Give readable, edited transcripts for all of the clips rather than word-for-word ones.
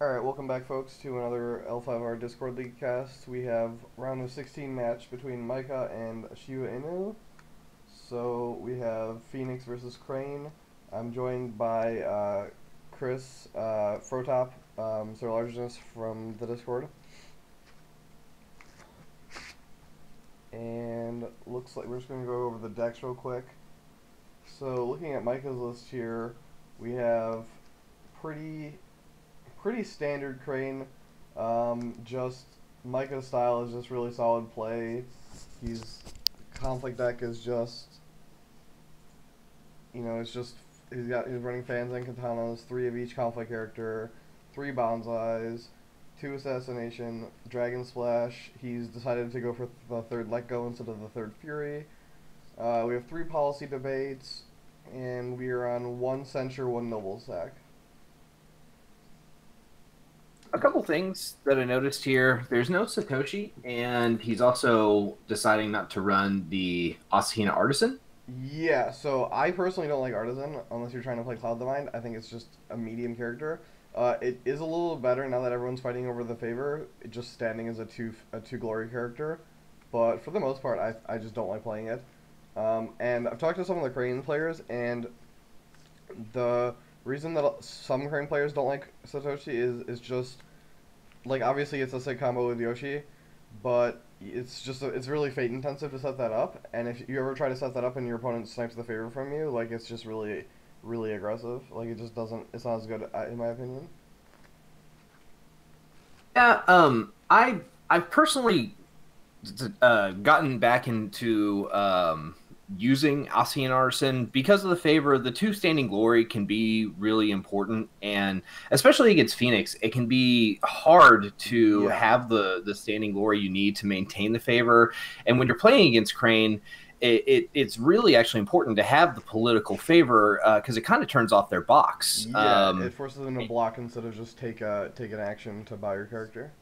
Alright, welcome back folks to another L5R Discord League cast. We have round of 16 match between Micah and Shiba. So we have Phoenix versus Crane. I'm joined by Chris, Frotop, Sir Largeness from the Discord. And looks like we're just going to go over the decks real quick. So looking at Micah's list here, we have pretty standard Crane. Just Micah's style is just really solid play. He's conflict deck is just it's just he's running fans and katanas, three of each conflict character, three bonsais, two assassination, dragon splash. He's decided to go for the third let go instead of the third fury. We have three policy debates, and we are on one censure, one noble sack. A couple things that I noticed here. There's no Satoshi, and he's also deciding not to run the Asahina Artisan. Yeah, so I personally don't like Artisan unless you're trying to play Cloud the Mind. I think it's just a medium character. It is a little better now that everyone's fighting over the favor, just standing as a two glory character. But for the most part, I just don't like playing it. And I've talked to some of the Crane players, and the reason that some Crane players don't like Satoshi is just like obviously it's a sick combo with Yoshi, but it's really fate intensive to set that up, and if you ever try to set that up and your opponent snipes the favor from you, like it's just really aggressive. Like it just doesn't it's not as good in my opinion. Yeah, I've personally gotten back into using Asahina Artisan because of the favor. The two standing glory can be really important, and especially against Phoenix, it can be hard to Yeah. have the standing glory you need to maintain the favor. And when you're playing against Crane, it's really actually important to have the political favor because it kind of turns off their box. Yeah, it forces them to block instead of just take an action to buy your character.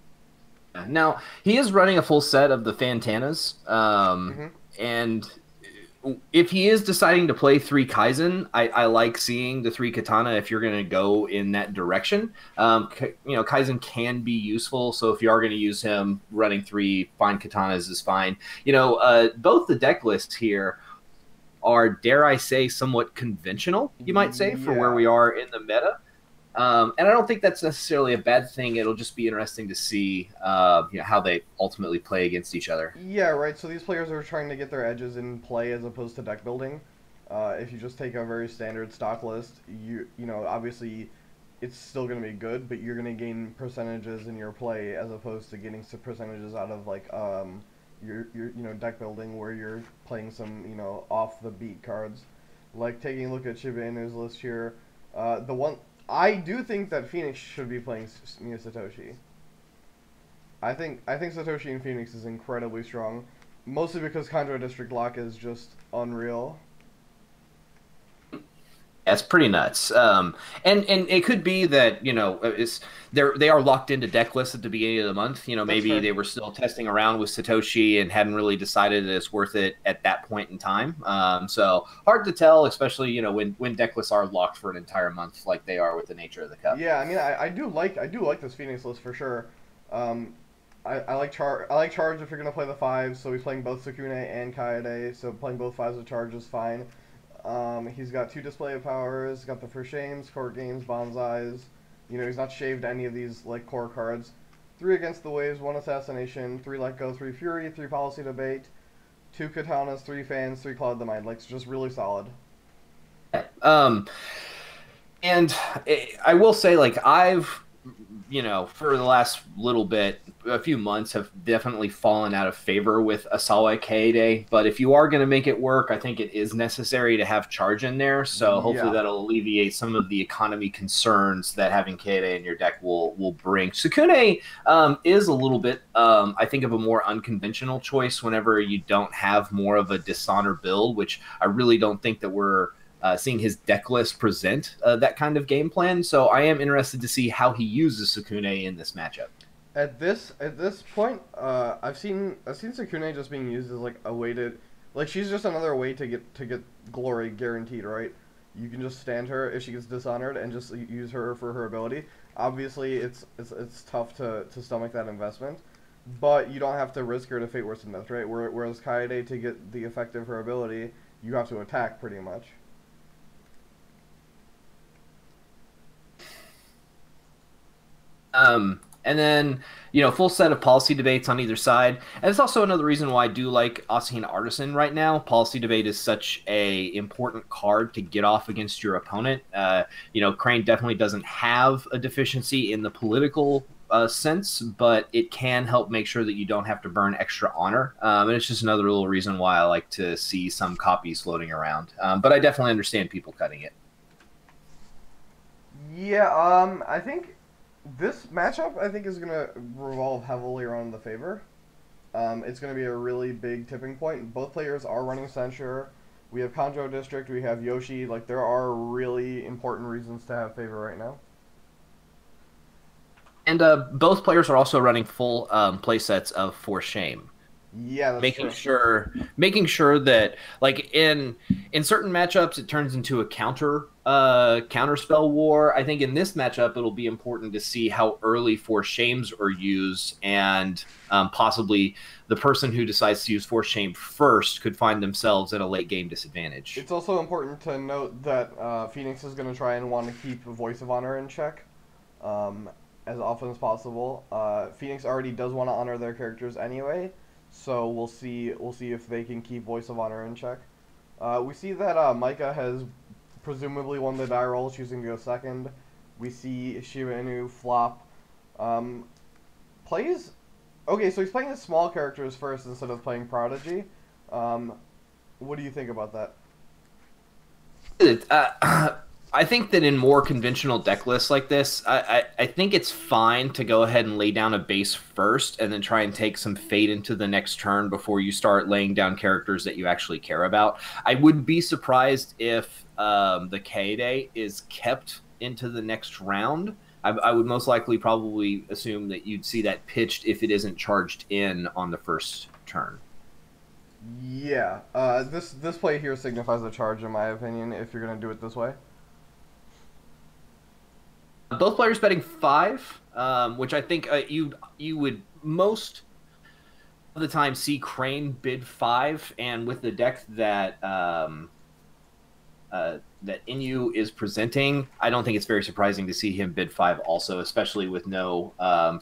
Now he is running a full set of the Fantanas, Mm-hmm. and if he is deciding to play three Kaizen, I like seeing the three Katana if you're going to go in that direction. Kaizen can be useful, so if you are going to use him, running three fine Katanas is fine. Both the deck lists here are, dare I say, somewhat conventional, you might say, for where Yeah. we are in the meta. And I don't think that's necessarily a bad thing. It'll just be interesting to see how they ultimately play against each other. Yeah, right. So these players are trying to get their edges in play as opposed to deck building. If you just take a very standard stock list, obviously it's still going to be good, but you're going to gain percentages in your play as opposed to getting some percentages out of like your deck building where you're playing some off the beat cards. Like taking a look at Shiba Inu's list here, the one I do think that Phoenix should be playing Satoshi. I think Satoshi in Phoenix is incredibly strong, mostly because Contra District Lock is just unreal. That's pretty nuts. And it could be that they are locked into deck lists at the beginning of the month. That's Maybe fair. they were still testing around with Satoshi and hadn't really decided that it's worth it at that point in time. So hard to tell, especially when deck lists are locked for an entire month, like they are with the nature of the cup. Yeah, I mean, I do like this Phoenix list for sure. Um, I like charge if you're gonna play the fives, so he's playing both Sukune and Kaede, so playing both fives of charge is fine. He's got two display of powers, got the for shames, court games, bonsais. He's not shaved any of these like core cards. Three against the waves, one assassination, three let go, three fury, three policy debate, two katanas, three fans, three cloud the mind. Like it's just really solid. Um, and I will say, like, for the last little bit, a few months, have definitely fallen out of favor with Asawa Kaede. But if you are going to make it work, I think it is necessary to have charge in there. So hopefully Yeah. that'll alleviate some of the economy concerns that having Kaede in your deck will bring. Sukune is a little bit, I think, of a more unconventional choice whenever you don't have more of a dishonor build, which I really don't think that we're seeing his deck list present that kind of game plan. So I am interested to see how he uses Sukune in this matchup. At this point, I've seen Sakune just being used as like a way to, like she's just another way to get glory guaranteed, right? You can just stand her if she gets dishonored and just use her for her ability. Obviously, it's tough to stomach that investment, but you don't have to risk her to Fate Worse than Death, right? Whereas Kaede, to get the effect of her ability, you have to attack pretty much. And then, full set of policy debates on either side. And it's also another reason why I do like Asahina Artisan right now. Policy debate is such a important card to get off against your opponent. Crane definitely doesn't have a deficiency in the political sense, but it can help make sure that you don't have to burn extra honor. And it's just another little reason why I like to see some copies floating around. But I definitely understand people cutting it. Yeah, I think this matchup, I think, is going to revolve heavily around the favor. It's going to be a really big tipping point. Both players are running Censure. We have Kanjo District, we have Yoshi. Like, there are really important reasons to have favor right now. And both players are also running full play sets of For Shame. Yeah, that's true. Making sure that, like, in certain matchups it turns into a counter spell war. I think in this matchup it'll be important to see how early For Shames are used, and possibly the person who decides to use For Shame first could find themselves at a late game disadvantage. It's also important to note that Phoenix is going to try and want to keep Voice of Honor in check as often as possible. Phoenix already does want to honor their characters anyway, so we'll see if they can keep Voice of Honor in check. We see that Micah has presumably won the die roll, choosing to go second. We see Shiba Inu flop. Plays... Okay, so he's playing the small characters first instead of playing Prodigy. What do you think about that? I think that in more conventional deck lists like this, I think it's fine to go ahead and lay down a base first and then try and take some fate into the next turn before you start laying down characters that you actually care about. I wouldn't be surprised if the Kaede is kept into the next round. I would most likely probably assume that you'd see that pitched if it isn't charged in on the first turn. Yeah, this play here signifies a charge, in my opinion, if you're going to do it this way. Both players betting 5, which I think you would most of the time see Crane bid 5, and with the deck that that Inu is presenting, I don't think it's very surprising to see him bid 5 also, especially with no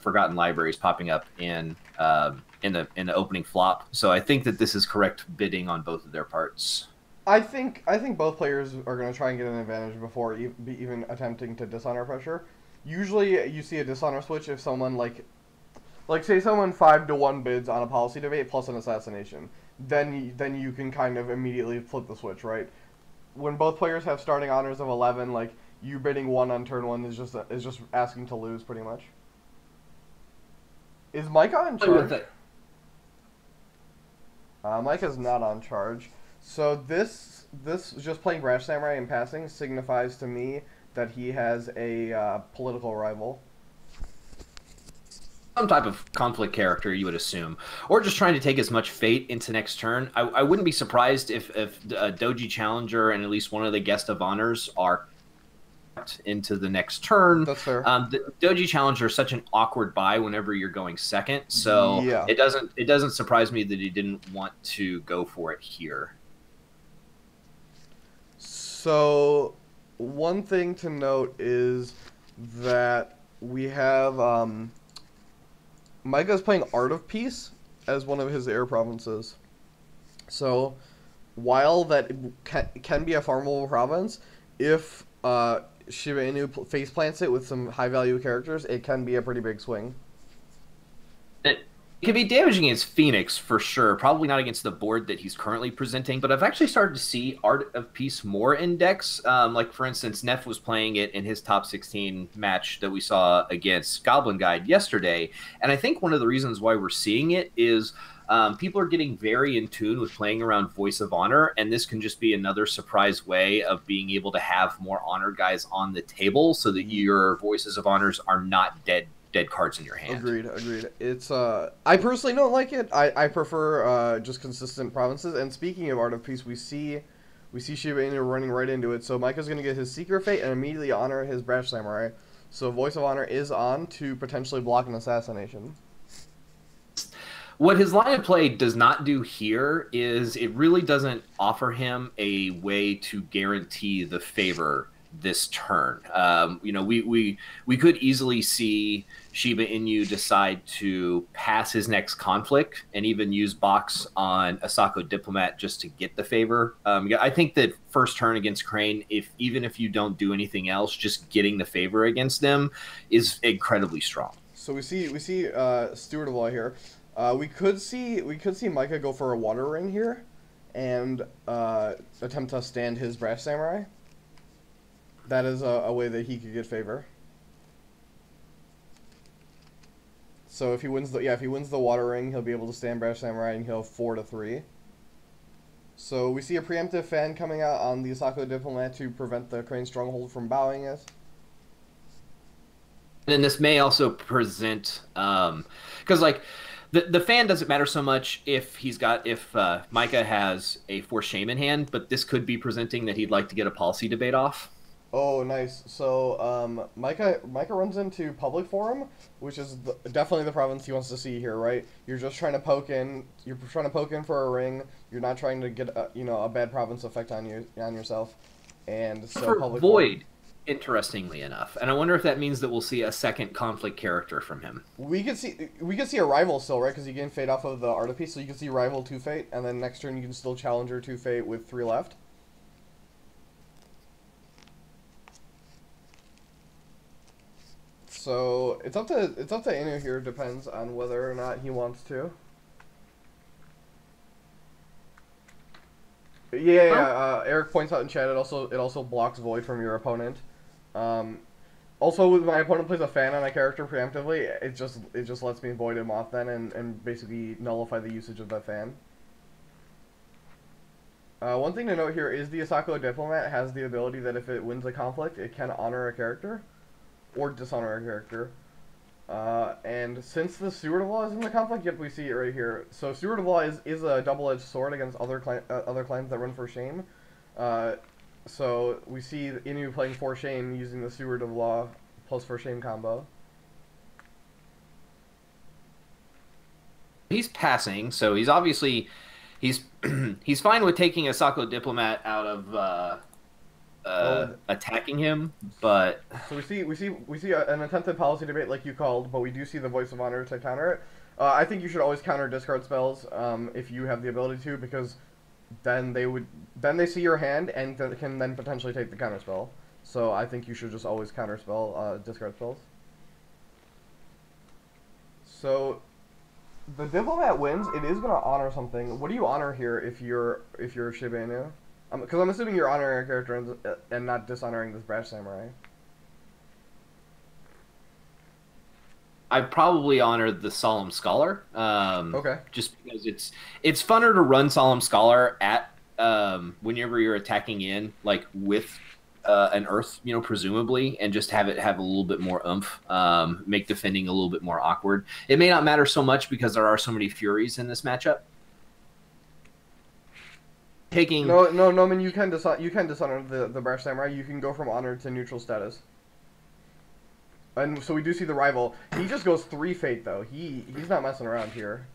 Forgotten Libraries popping up in the opening flop. So I think that this is correct bidding on both of their parts. I think both players are going to try and get an advantage before even attempting to dishonor pressure. Usually, you see a dishonor switch if someone like say someone 5-1 bids on a policy debate plus an assassination. Then you can kind of immediately flip the switch, right? When both players have starting honors of 11, like you bidding 1 on turn 1 is just asking to lose pretty much. Is Micah on charge? Micah's not on charge. So this just playing Brash Samurai and passing signifies to me that he has a political rival. Some type of conflict character, you would assume, or just trying to take as much fate into next turn. I wouldn't be surprised if Doji Challenger and at least one of the guest of honors are into the next turn. That's fair. The Doji Challenger is such an awkward buy whenever you're going second, so yeah. It doesn't surprise me that he didn't want to go for it here. So, one thing to note is that we have Micah's playing Art of Peace as one of his air provinces. So, while that can be a farmable province, if Shiba Inu face plants it with some high value characters, it can be a pretty big swing. It could be damaging against Phoenix for sure. Probably not against the board that he's currently presenting, but I've actually started to see Art of Peace more in decks. Like, for instance, Neff was playing it in his top 16 match that we saw against Goblin Guide yesterday. And I think one of the reasons why we're seeing it is people are getting very in tune with playing around Voice of Honor, and this can just be another surprise way of being able to have more Honor guys on the table so that your Voices of Honors are not dead cards in your hand. Agreed. It's I personally don't like it. I prefer just consistent provinces. And speaking of Art of Peace, we see Shiba Inu running right into it. So Micah's gonna get his Secret Fate and immediately honor his Brash Samurai. So Voice of Honor is on to potentially block an assassination. What his line of play does not do here is it really doesn't offer him a way to guarantee the favor this turn. We could easily see Shiba Inu decide to pass his next conflict and even use box on Asako Diplomat just to get the favor. I think that first turn against Crane, even if you don't do anything else, just getting the favor against them is incredibly strong. So we see Steward of Law here. We could see Micah go for a water ring here, and attempt to stand his Brash Samurai. That is a way that he could get favor. So if he wins the water ring, he'll be able to stand Brash Samurai, and he'll have 4-3. So we see a preemptive fan coming out on the Asako Diplomat to prevent the Crane Stronghold from bowing it. And this may also present, because like the fan doesn't matter so much if Micah has a Force Shame in hand, but this could be presenting that he'd like to get a policy debate off. Oh, nice. So Micah runs into Public Forum, which is definitely the province he wants to see here, right? You're just trying to poke in. You're trying to poke in for a ring. You're not trying to get a bad province effect on yourself. And so for Public Void. Forum, Interestingly enough, and I wonder if that means that we'll see a second conflict character from him. we could see a rival still, right? Because you gain fate off of the Artipiece, so you can see rival 2 fate, and then next turn you can still challenger 2 fate with 3 left. So it's up to Inu here. Depends on whether or not he wants to. Yeah. Eric points out in chat it also blocks Void from your opponent. Also, when my opponent plays a fan on a character preemptively, it just lets me void him off then and basically nullify the usage of that fan. One thing to note here is the Asako Diplomat has the ability that if it wins a conflict, it can honor a character or dishonor a character. And since the Steward of Law is in the conflict, yep, we see it right here. So Steward of Law is a double-edged sword against other clans that run for shame. So we see Inu playing for shame using the Steward of Law plus for shame combo. He's passing, so he's obviously he's fine with taking Asako Diplomat out of attacking him, but so we see an attempted policy debate like you called, but we do see the Voice of Honor to counter it. I think you should always counter discard spells if you have the ability to, because then they see your hand and can then potentially take the counter spell. So I think you should just always counter spell discard spells. So the Diplomat wins. It is gonna honor something. What do you honor here if you're Shiba Inu? Because I'm assuming you're honoring a character and not dishonoring this Brash Samurai. I probably honored the Solemn Scholar. Okay. Just because it's funner to run Solemn Scholar at whenever you're attacking in, like with an Earth, presumably, and just have it have a little bit more oomph, make defending a little bit more awkward. It may not matter so much because there are so many Furies in this matchup. No, man, you can dishonor the Brash Samurai. You can go from honor to neutral status. And so we do see the rival. He just goes 3 fate though. He's not messing around here.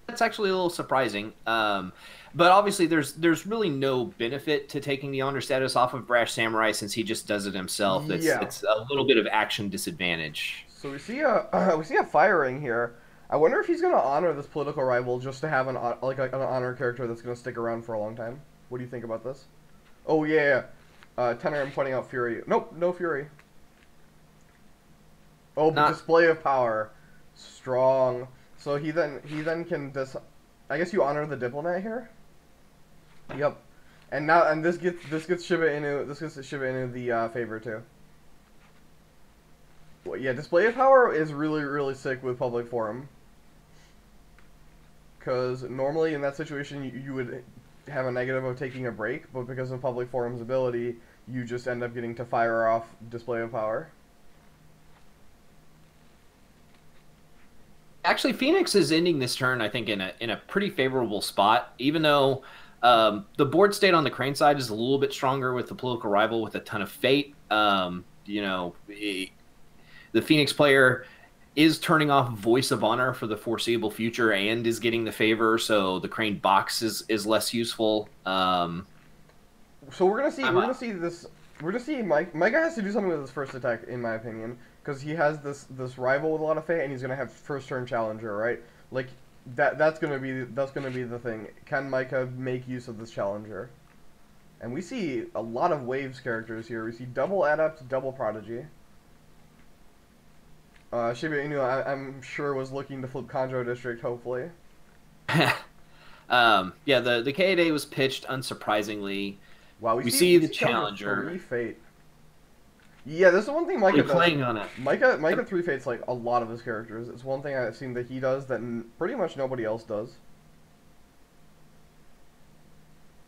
That's actually a little surprising. But obviously there's really no benefit to taking the honor status off of Brash Samurai since he just does it himself. It's a little bit of action disadvantage. So we see a firing here. I wonder if he's gonna honor this political rival just to have an honor character that's gonna stick around for a long time. What do you think about this? Oh yeah. Tenor, I'm pointing out Fury. Nope, no Fury. Oh, display of power, strong. So he then can I guess you honor the Diplomat here. Yep, and this gets Shiba Inu the favor too. Well, yeah, display of power is really sick with Public Forum. Because normally in that situation you would have a negative of taking a break, but because of Public Forum's ability, you just end up getting to fire off display of power. Actually, Phoenix is ending this turn, I think, in a pretty favorable spot, even though the board state on the Crane side is a little bit stronger with the political rival with a ton of fate. the Phoenix player is turning off Voice of Honor for the foreseeable future and is getting the favor, so the Crane box is less useful. So we're gonna see Micah has to do something with his first attack, in my opinion, because he has this rival with a lot of fate, and he's gonna have first turn challenger, right? Like that's gonna be the thing. Can Micah make use of this challenger? And we see a lot of waves characters here. We see double adept, double prodigy. Shiba Inu, I'm sure was looking to flip Kanjo District, hopefully. Yeah, the K-Day was pitched unsurprisingly. Wow, we see the challenger. 3 fate. Yeah, this is one thing Micah does. Playing on it. Micah 3 fates like a lot of his characters. It's one thing I've seen that he does that pretty much nobody else does.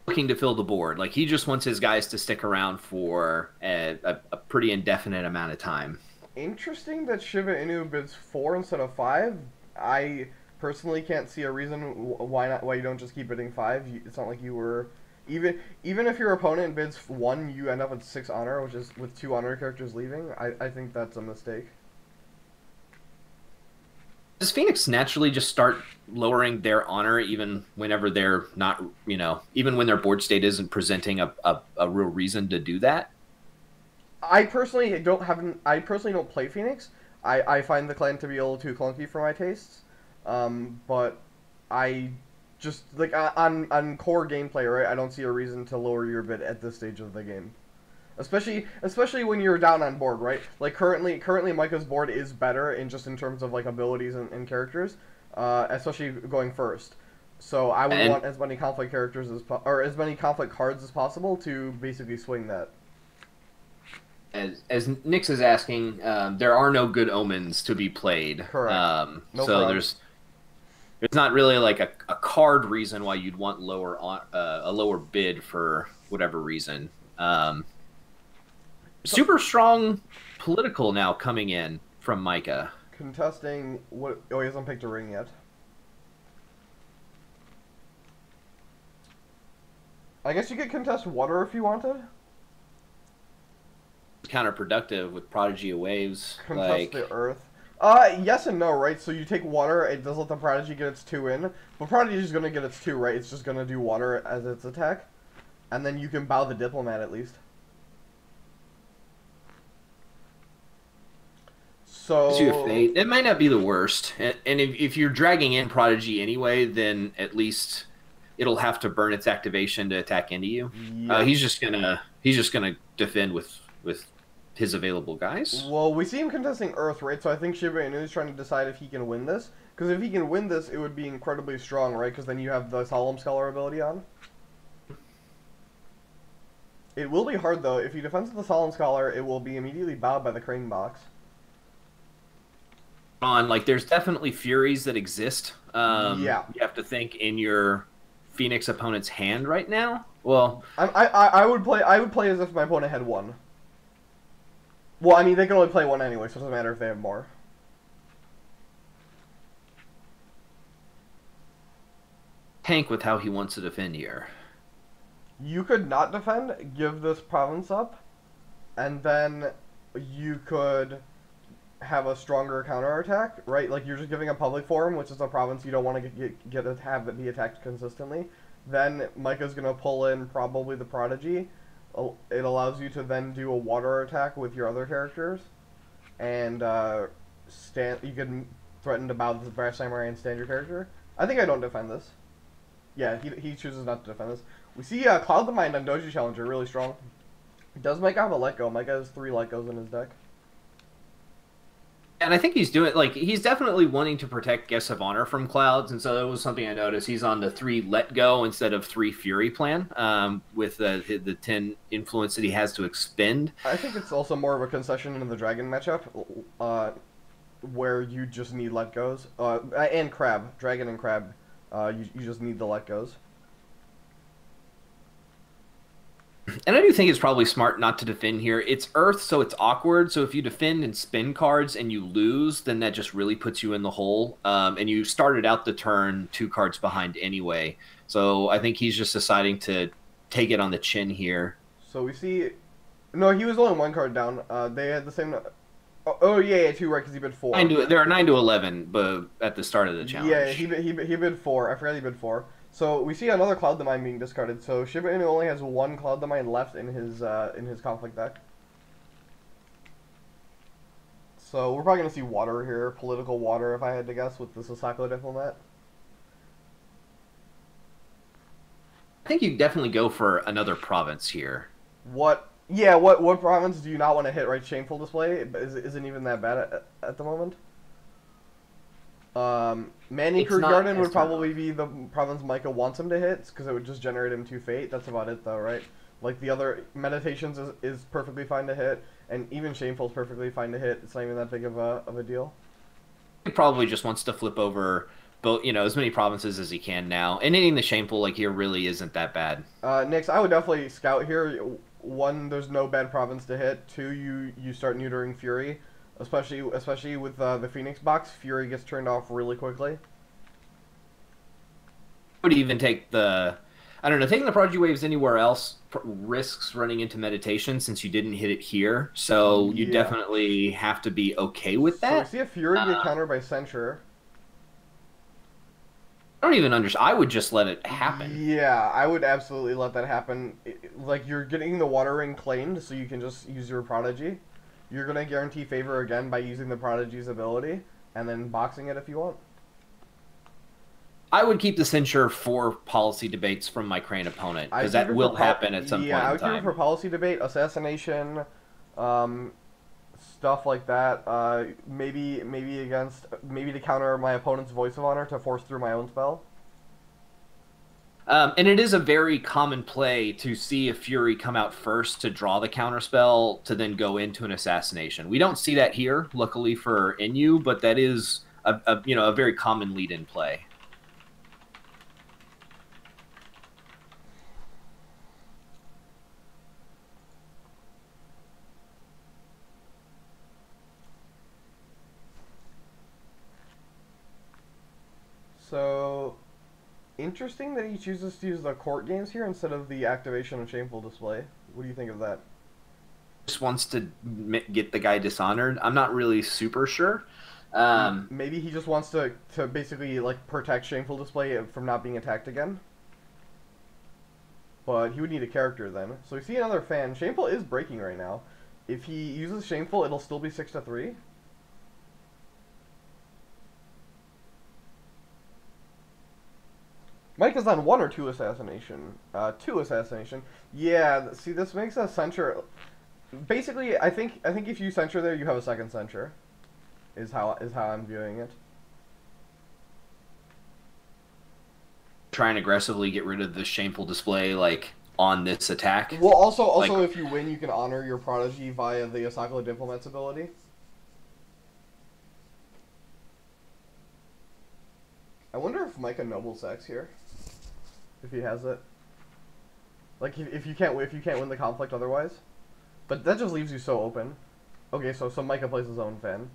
Looking to fill the board. Like, he just wants his guys to stick around for a pretty indefinite amount of time. Interesting that Shiba Inu bids 4 instead of 5. I personally can't see a reason why you don't just keep bidding 5. It's not like you were even if your opponent bids 1, you end up with 6 honor, which is with 2 honor characters leaving. I think that's a mistake. Does Phoenix naturally just start lowering their honor even whenever they're not, even when their board state isn't presenting a real reason to do that? I personally don't play Phoenix. I find the clan to be a little too clunky for my tastes. But I just like on core gameplay, right? I don't see a reason to lower your bid at this stage of the game. Especially when you're down on board, right? Like currently Micah's board is better in terms of like abilities and characters, especially going first. So I would want as many conflict characters as many conflict cards as possible to basically swing that. As Nix is asking, there are no good omens to be played. Correct. So there's not really like a card reason why you'd want a lower bid for whatever reason. Super strong political now coming in from Micah. Contesting what? Oh, he hasn't picked a ring yet. I guess you could contest water if you wanted. Counterproductive with Prodigy of Waves. Contest the earth. Yes and no, right? So you take water, it does let the Prodigy get its 2 in, but Prodigy is going to get its 2, right? It's just going to do water as its attack. And then you can bow the Diplomat at least. So it might not be the worst. And if you're dragging in Prodigy anyway, then at least it'll have to burn its activation to attack into you. Yeah. He's just gonna defend with his available guys. Well, we see him contesting Earth, right? So I think Shiba Inu is trying to decide if he can win this. Because if he can win this, it would be incredibly strong, right? Because then you have the Solemn Scholar ability on. It will be hard, though. If he defends with the Solemn Scholar, it will be immediately bowed by the Crane box. There's definitely Furies that exist. Yeah. You have to think in your Phoenix opponent's hand right now. Well, I would play as if my opponent had 1. Well, I mean, they can only play 1 anyway, so it doesn't matter if they have more. Tank with how he wants to defend here. You could not defend, give this province up, and then you could have a stronger counterattack, right? Like, you're just giving a public forum, which is a province you don't want to have it be attacked consistently. Then Micah's going to pull in probably the Prodigy. It allows you to then do a water attack with your other characters, and you can threaten to bow the Brass Samurai and stand your character. I think I don't defend this. Yeah, he chooses not to defend this. We see Cloud the Mind on Doji Challenger, really strong. Does Micah have a Let Go? Micah has 3 Let Goes in his deck. And I think he's he's definitely wanting to protect Guests of Honor from Clouds, and so that was something I noticed. He's on the 3 Let Go instead of 3 Fury plan, with the 10 influence that he has to expend. I think it's also more of a concession in the Dragon matchup, where you just need Let Goes. And Crab. Dragon and Crab, you just need the Let Goes. And I do think it's probably smart not to defend here. It's Earth, so it's awkward. So if you defend and spin cards and you lose, then that just really puts you in the hole. And you started out the turn 2 cards behind anyway. So I think he's just deciding to take it on the chin here. So we see No, he was only one card down. They had the same. Oh yeah, yeah, two right because he bid four. There are 9 to 11, but at the start of the Yeah, challenge. he bid four. I forgot he bid four. So we see another Cloud Domain being discarded. So Shiba Inu only has one Cloud Domain left in his conflict deck. So we're probably gonna see water here, political water, if I had to guess, with the Sasako Diplomat. I think you definitely go for another province here. What? Yeah, what province do you not want to hit? Right, Shameful Display isn't even that bad at the moment. Manicure Garden would probably be the province Micah wants him to hit, because it would just generate him 2 fate. That's about it, though, right? Like, the other Meditations is perfectly fine to hit, and even Shameful is perfectly fine to hit. It's not even that big of a deal. He probably just wants to flip over both, as many provinces as he can now. And hitting the Shameful like here really isn't that bad. Nix, I would definitely scout here. One, there's no bad province to hit. Two, you start neutering Fury. Especially with the Phoenix box, Fury gets turned off really quickly. I would even take I don't know, taking the Prodigy Waves anywhere else risks running into Meditation since you didn't hit it here. So you definitely have to be okay with that. So we see a Fury get countered by Censure. I don't even understand. I would just let it happen. Yeah, I would absolutely let that happen. Like, you're getting the Water Ring claimed, so you can just use your Prodigy. You're going to guarantee favor again by using the Prodigy's ability, and then boxing it if you want. I would keep the Censure for policy debates from my Crane opponent, because that will happen at some point in time. Yeah, I would keep it for policy debate, assassination, stuff like that. Maybe to counter my opponent's Voice of Honor to force through my own spell. And it is a very common play to see a Fury come out first to draw the counterspell to then go into an assassination. We don't see that here, luckily for Inu, but that is a very common lead-in play. So, interesting that he chooses to use the court games here instead of the activation of Shameful Display. What do you think of that? Just wants to get the guy dishonored. I'm not really super sure. Maybe he just wants to basically like protect Shameful Display from not being attacked again. But he would need a character then. So we see another fan. Shameful is breaking right now. If he uses Shameful, it'll still be 6-3. Micah's on 1 or 2 assassination. 2 assassination. Yeah, see, this makes a censure. Basically, I think if you censure there, you have a second censure. Is how I'm viewing it. Try and aggressively get rid of the Shameful Display, like, on this attack. Well, also, like, if you win, you can honor your Prodigy via the Asakala Diplomat's ability. I wonder if Micah noble sacks here. If he has it. Like, if you can't win the conflict otherwise. But that just leaves you so open. Okay, so Micah plays his own fan.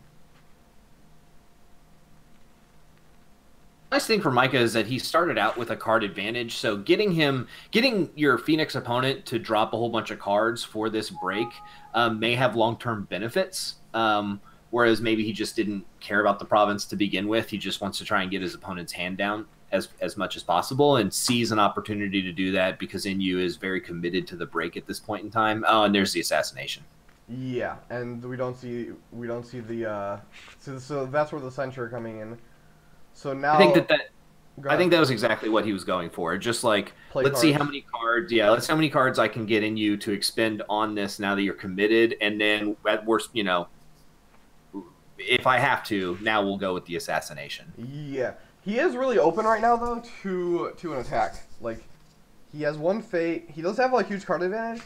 Nice thing for Micah is that he started out with a card advantage, so getting your Phoenix opponent to drop a whole bunch of cards for this break may have long-term benefits. Whereas maybe he just didn't care about the province to begin with. He just wants to try and get his opponent's hand down as much as possible, and sees an opportunity to do that because Inu is very committed to the break at this point in time. Oh, and there's the assassination. Yeah, and we don't see the so that's where the censure coming in. So now I think that was exactly what he was going for. Just like, let's see how many cards. Yeah, let's see how many cards I can get in you to expend on this now that you're committed, and then at worst, if I have to, now we'll go with the assassination. Yeah, he is really open right now though to an attack. Like, he has 1 fate. He does have like huge card advantage,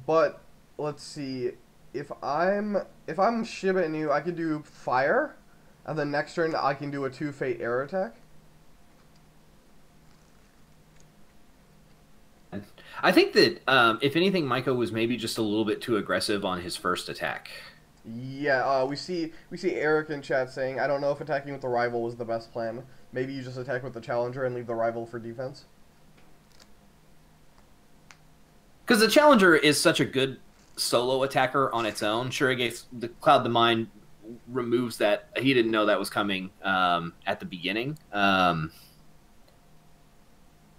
but let's see. If I'm Shiba Inu, I can do fire, and then next turn I can do a 2 fate air attack. I think that if anything, Micah was maybe just a little bit too aggressive on his first attack. Yeah, we see Eric in chat saying, I don't know if attacking with the rival was the best plan. Maybe you just attack with the challenger and leave the rival for defense. Because the challenger is such a good solo attacker on its own. Sure, it gets the Cloud the Mind removes that. He didn't know that was coming at the beginning.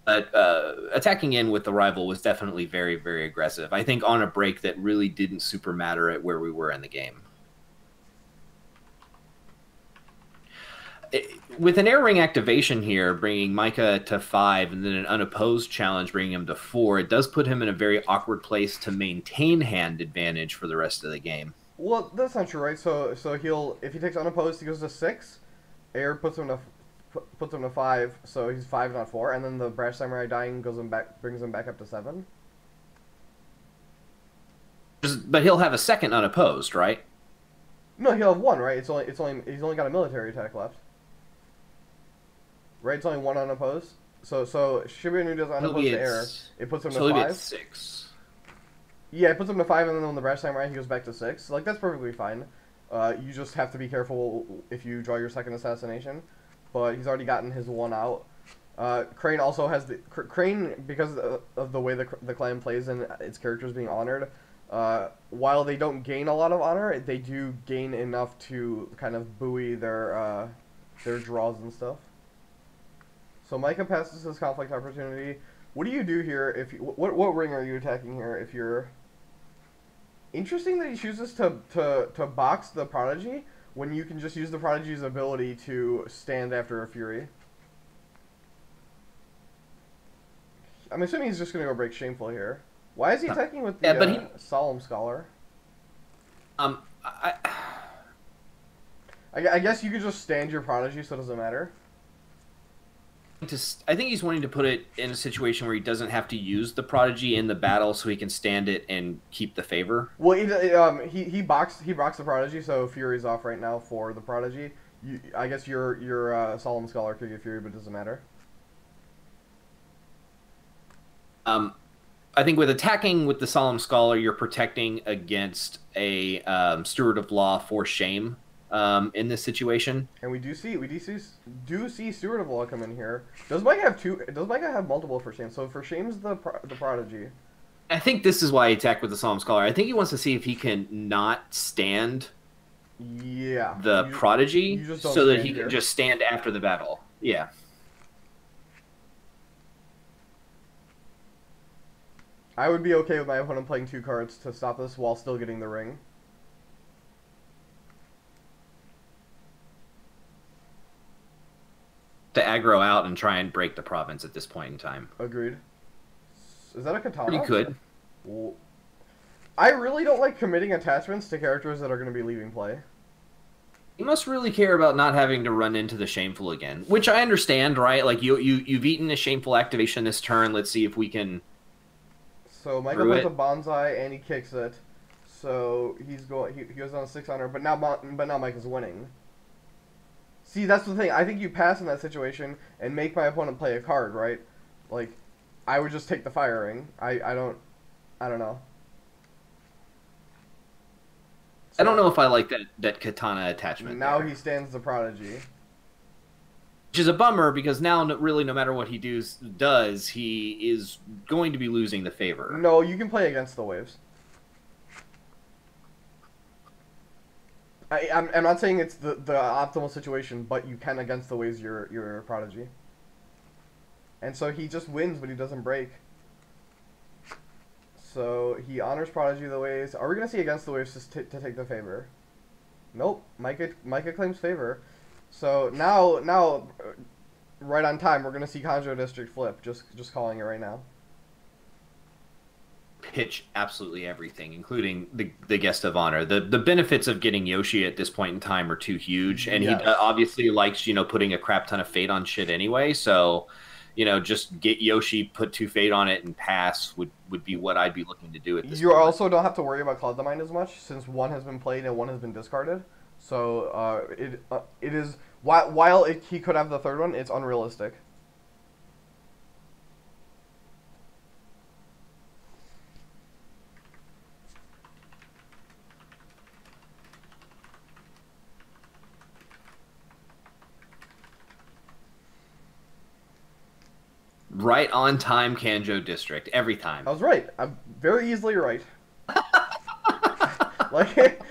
But attacking in with the rival was definitely very, very aggressive. I think on a break that really didn't super matter at where we were in the game. With an air ring activation here, bringing Micah to 5 and then an unopposed challenge bringing him to 4, it does put him in a very awkward place to maintain hand advantage for the rest of the game. Well, that's not true, right? So he'll, if he takes unopposed, he goes to 6. Air puts him to 5, so he's 5, not 4, and then the Brash Samurai dying brings him back up to 7. But he'll have a second unopposed, right? No, he'll have 1, right? He's only got a military attack left. Right, it's only 1 unopposed. So Shiba Inu does unopposed to Air. It puts him to 5. He'll be at 6. Yeah, it puts him to 5, and then when the Brash Samurai, he goes back to 6. Like, that's perfectly fine. You just have to be careful if you draw your second assassination. But he's already gotten his 1 out. Crane also has the... Crane, because of the way the clan plays and its characters being honored, while they don't gain a lot of honor, they do gain enough to kind of buoy their draws and stuff. So Micah passes his conflict opportunity. What do you do here if you, what ring are you attacking here if you're... Interesting that he chooses to box the Prodigy when you can just use the Prodigy's ability to stand after a Fury. I'm assuming he's just going to go break Shameful here. Why is he attacking with the Solemn Scholar? I guess you could just stand your Prodigy so it doesn't matter. I think he's wanting to put it in a situation where he doesn't have to use the Prodigy in the battle, so he can stand it and keep the favor. Well, he boxed the Prodigy, so Fury's off right now for the Prodigy. I guess your Solemn Scholar could get Fury, but it doesn't matter. I think with attacking with the Solemn Scholar, you're protecting against a Steward of Law for shame. In this situation, and we do see Steward of Law come in here. Does Micah have 2? Does Micah have multiple for shame? So for shame's the Prodigy. I think this is why he attacked with the Solemn Scholar. I think he wants to see if he can not stand. Yeah. The Prodigy, so that he can just stand after the battle. Yeah. I would be okay with my opponent playing 2 cards to stop this while still getting the ring. To aggro out and try and break the province at this point in time. Agreed. Is that a katana? You could. Well, I really don't like committing attachments to characters that are going to be leaving play. You must really care about not having to run into the Shameful again, which I understand, right? Like you've eaten a Shameful activation this turn. Let's see if we can. So Micah puts a bonsai and he kicks it. So he's going. He goes on a 600, but now Micah's winning. See, that's the thing. I think you pass in that situation and make my opponent play a card, right? Like, I would just take the firing. I don't know. So, I don't know if I like that katana attachment. Now he stands the Prodigy. Which is a bummer, because now really no matter what he does, he is going to be losing the favor. No, you can play against the waves. I'm not saying it's the optimal situation, but you can against the waves your Prodigy. And so he just wins, but he doesn't break. So he honors Prodigy the waves. Are we going to see against the waves to take the favor? Nope. Micah claims favor. So now, right on time, we're going to see Kanjo District flip. Just calling it right now. Pitch absolutely everything, including the guest of honor. The benefits of getting Yoshi at this point in time are too huge, and yes. He obviously likes putting a crap ton of fate on shit anyway. So just get Yoshi, put 2 fate on it, and pass would be what I'd be looking to do at this. You moment. Also don't have to worry about Cloud the Mind as much, since 1 has been played and 1 has been discarded. So it is while he could have the 3rd one, it's unrealistic. Right on time, Kanjo District. Every time. I was right. I'm very easily right. Like,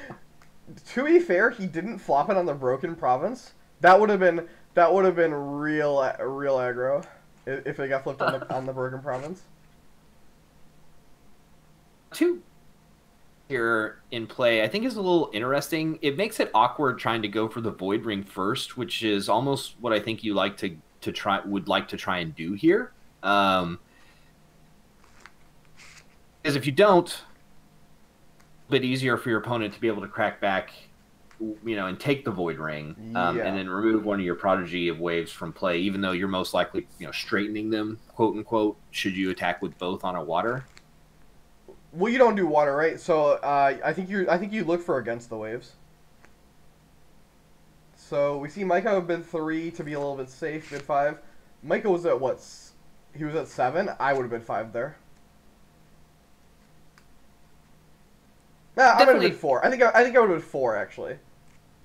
to be fair, he didn't flop it on the broken province. That would have been real aggro if it got flipped on the broken province. Two here in play, I think is a little interesting. It makes it awkward trying to go for the Void Ring first, which is almost what I think you like to would like to try and do here. Because if you don't, a bit easier for your opponent to be able to crack back, and take the Void Ring, and then remove one of your Prodigy of Waves from play, even though you're most likely, straightening them, quote unquote, should you attack with both on a water. Well, you don't do water, right? So I think you look for against the waves. So we see Micah bid 3 to be a little bit safe, bid 5. Micah was at what? He was at 7. I would have bid 5 there. Nah, I would have bid 4. I think I would have bid 4 actually.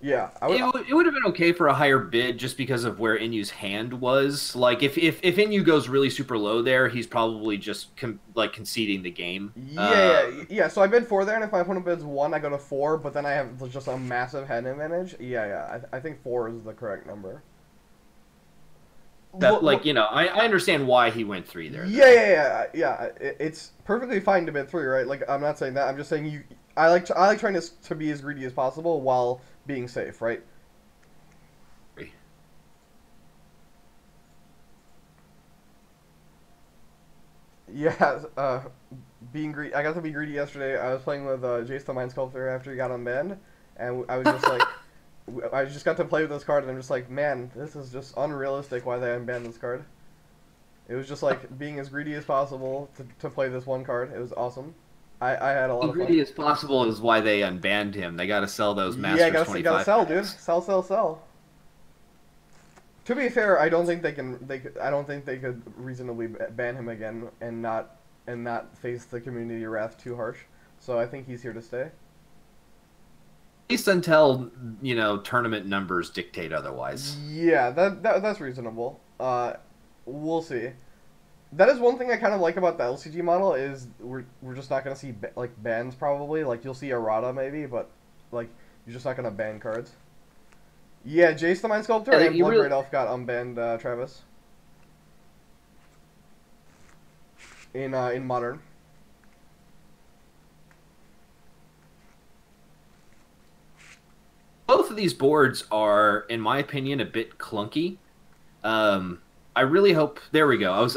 Yeah, it would have been okay for a higher bid just because of where Inu's hand was. Like if Inu goes really super low there, he's probably just conceding the game. Yeah. So I bid 4 there, and if my opponent bids 1, I go to 4. But then I have just a massive hand advantage. Yeah. I think 4 is the correct number. That I understand why he went 3 there. Yeah. It's perfectly fine to bid 3, right? Like I'm not saying that. I'm just saying I like trying to be as greedy as possible while being safe, right? Yeah, being greedy. I got to be greedy yesterday. I was playing with Jace the Mind Sculptor after he got unbanned, and I was just like, I just got to play with this card, and I'm just like, man, this is just unrealistic. Why they unbanned this card? It was just like being as greedy as possible to play this one card. It was awesome. I had a lot of fun. Greedy as possible is why they unbanned him. They got to sell those Masters 25. You gotta sell, dude. Sell. To be fair, I don't think I don't think they could reasonably ban him again and not face the community wrath too harsh. So I think he's here to stay. At least until tournament numbers dictate otherwise. Yeah, that's reasonable. We'll see. That is one thing I kind of like about the LCG model is we're just not gonna see bans probably. Like you'll see errata maybe, but like you're just not gonna ban cards. Yeah, Jace the Mind Sculptor and Blood Elf got unbanned, Travis. In Modern. Both of these boards are, in my opinion, a bit clunky. I really hope. There we go. I was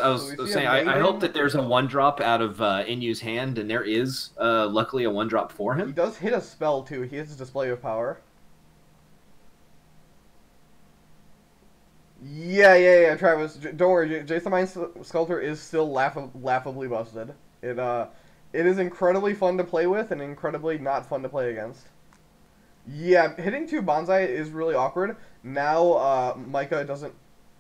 saying I hope that there's a 1-drop out of Inu's hand, and there is luckily a 1-drop for him. He does hit a spell too. He has a display of power. Yeah, Travis. Don't worry. Jace the Mind Sculptor is still laughably busted. It is incredibly fun to play with and incredibly not fun to play against. Yeah, hitting 2 Bonsai is really awkward. Now Micah doesn't.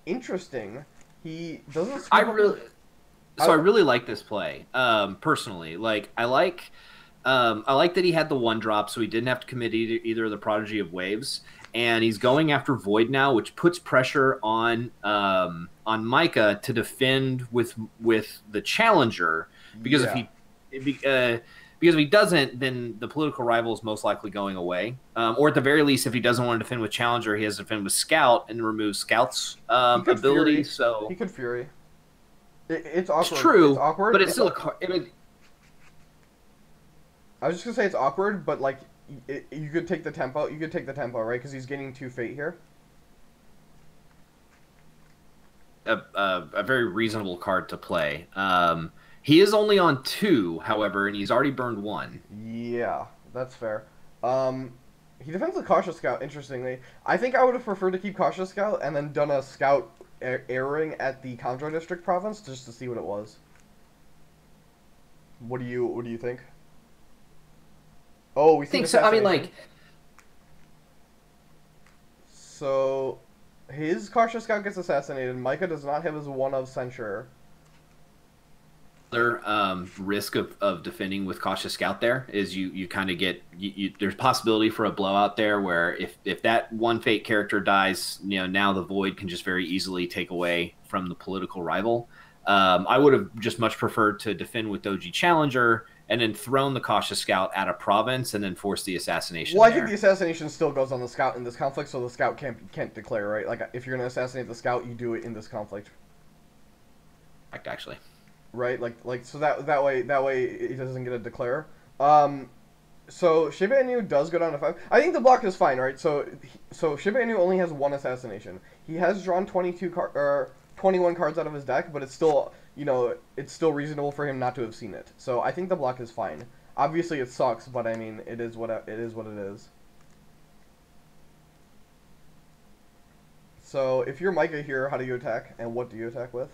Interesting. He doesn't. I really like this play. Personally, I like that he had the 1-drop, so he didn't have to commit either of the Prodigy of Waves, and he's going after Void now, which puts pressure on Micah to defend with the Challenger, because if he doesn't, then the political rival is most likely going away. Or at the very least, if he doesn't want to defend with Challenger, he has to defend with Scout and remove Scout's ability. Fury. So he could Fury. It's awkward. It's true, it's awkward, but it's still a card. I was just gonna say it's awkward, but you could take the tempo. You could take the tempo, right? Because he's getting 2 Fate here. A very reasonable card to play. He is only on 2, however, and he's already burned 1. Yeah, that's fair. He defends the Cautious Scout, interestingly. I think I would have preferred to keep Cautious Scout and then done a Scout airing at the Contra District province just to see what it was. What do you think? Oh, we think so. I mean, so his Cautious Scout gets assassinated. Micah does not have his 1 of Censure. Risk of defending with Cautious Scout there is you kind of get there's possibility for a blowout there where if that 1 Fate character dies, now the Void can just very easily take away from the political rival. I would have just much preferred to defend with Doji Challenger and then thrown the Cautious Scout at a province, and then forced the assassination. Well, I there. think the assassination still goes on the scout in this conflict, so the scout can't declare, right? Like, if you're gonna assassinate the scout, you do it in this conflict. Actually. Right, like so that way it doesn't get a declare. So Shiba Inu does go down to 5. I think the block is fine, right? So Shiba Inu only has 1 assassination. He has drawn 21 cards out of his deck, but it's still, you know, it's still reasonable for him not to have seen it. So I think the block is fine. Obviously it sucks, but I mean it is what it is. So if you're Micah here, how do you attack, and what do you attack with?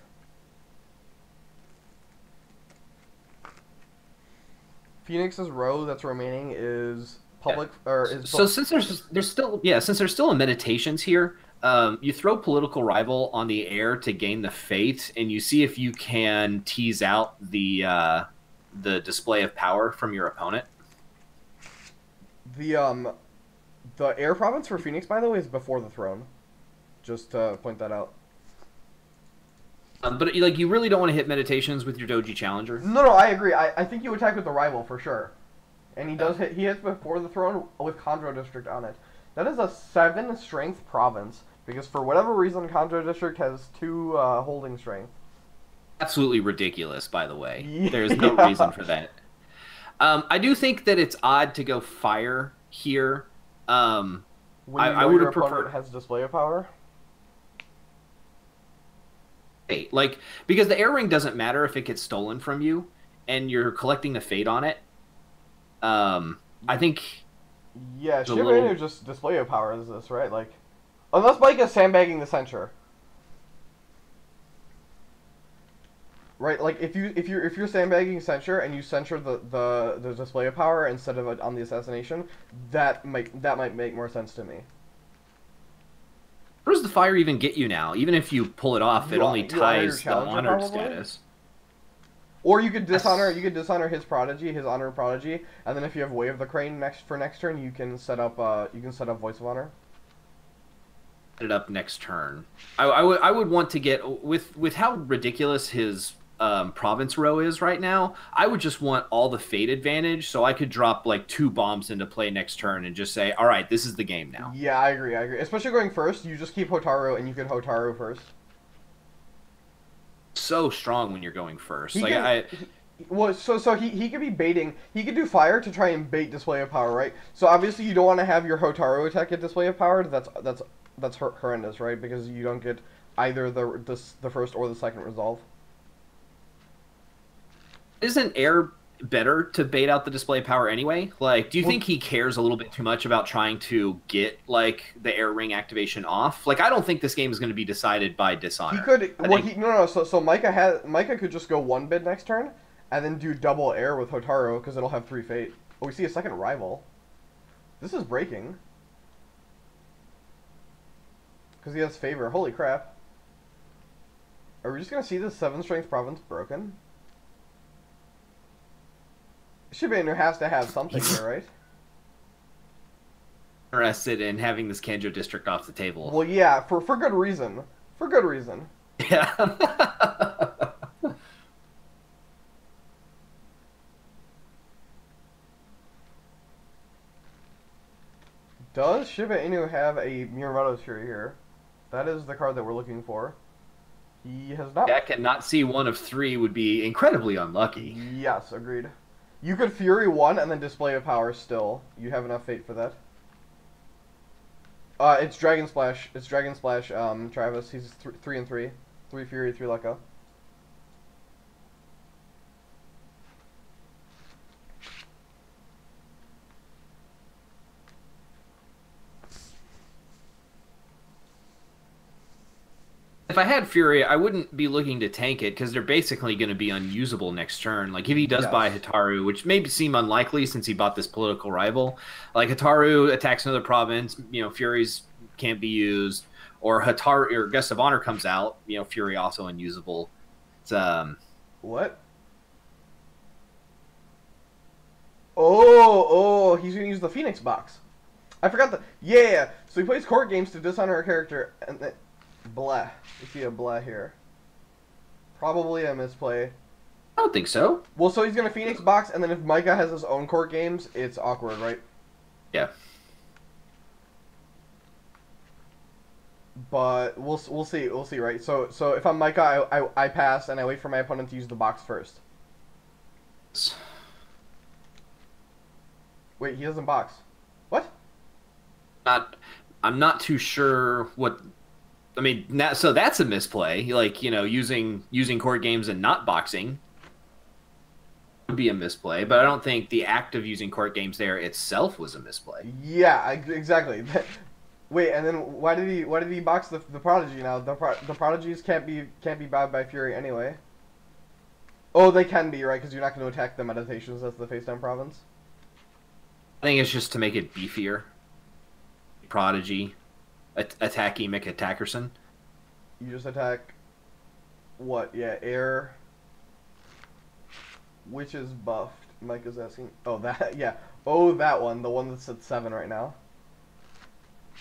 Phoenix's row that's remaining is public, or is so since there's still a meditations here, you throw political rival on the air to gain the fate, and you see if you can tease out the display of power from your opponent. The air province for Phoenix, by the way, is before the throne. Just to point that out. But like, you really don't want to hit meditations with your Doji Challenger. No, I agree. I think you attack with the rival for sure, and he does hit. He hits before the throne with Chondro District on it. That is a 7 strength province because for whatever reason, Chondro District has 2 holding strength. Absolutely ridiculous, by the way. Yeah. There's no reason for that. I do think that it's odd to go fire here. When I would have preferred preferred has display of power. Like, because the air ring doesn't matter if it gets stolen from you, and you're collecting the fate on it. I think. Yeah, Shiba Inu just display of power is this, right? Like, unless Micah's sandbagging the censure. Right, like if you're sandbagging censure and you censure the display of power instead of on the assassination, that might make more sense to me. Where does the fire even get you now? Even if you pull it off, it only ties the honored status. Or you could dishonor his prodigy, his honored prodigy, and then if you have Way of the Crane next turn, you can set up Voice of Honor. Set it up next turn. I would want to get with how ridiculous his province row is right now. I would just want all the fate advantage, so I could drop like 2 bombs into play next turn and just say, all right, this is the game now. Yeah, I agree. Especially going first, you just keep Hotaru and you can Hotaru first. So strong when you're going first. He could be baiting. He could do fire to try and bait display of power, right? So obviously you don't want to have your Hotaru attack at display of power. That's horrendous, right? Because you don't get either the first or the second resolve. Isn't air better to bait out the display power anyway? Like, do you think he cares a little bit too much about trying to get like the air ring activation off? Like, I don't think this game is going to be decided by dishonor. He could. No. So Micah could just go 1 bid next turn, and then do double air with Hotaru because it'll have 3 fate. Oh, we see a second rival. This is breaking. Because he has favor. Holy crap. Are we just gonna see this 7 strength province broken? Shiba Inu has to have something here, right? Interested in having this Kanjo district off the table. Well, yeah, for good reason. For good reason. Yeah. Does Shiba Inu have a Miyamoto's Fury here? That is the card that we're looking for. He has not. Deck and not see 1 of 3 would be incredibly unlucky. Yes, agreed. You could Fury 1 and then display of power still. You have enough fate for that. It's Dragon Splash. It's Dragon Splash, Travis. He's 3 and 3. 3 Fury, 3 let go. If I had Fury, I wouldn't be looking to tank it because they're basically going to be unusable next turn. Like, if he does buy Hitaru, which may seem unlikely since he bought this political rival, like Hitaru attacks another province, you know, Furies can't be used, or Hitaru or Guest of Honor comes out, you know, Fury also unusable. It's what? Oh, he's gonna use the Phoenix box. I forgot the So he plays court games to dishonor a character and then. Blah. You see a blah here. Probably a misplay. I don't think so. Well, so he's gonna Phoenix box, and then if Micah has his own court games, it's awkward, right? Yeah. But we'll see, right? So if I'm Micah, I pass and I wait for my opponent to use the box first. Wait, he doesn't box. What? Not, I'm not too sure what. I mean, so that's a misplay. Like, using court games and not boxing would be a misplay. But I don't think the act of using court games there itself was a misplay. Yeah, exactly. Wait, and then why did he box the Prodigy now? The Prodigies can't be bowed by Fury anyway. Oh, they can be, right? Because you're not going to attack the Meditations. That's the FaceTime province. I think it's just to make it beefier. Prodigy, attacking Micah Attackerson. You just attack. What? Yeah, air. Which is buffed? Micah's asking. Oh, that. Yeah. Oh, that one. The one that's at 7 right now.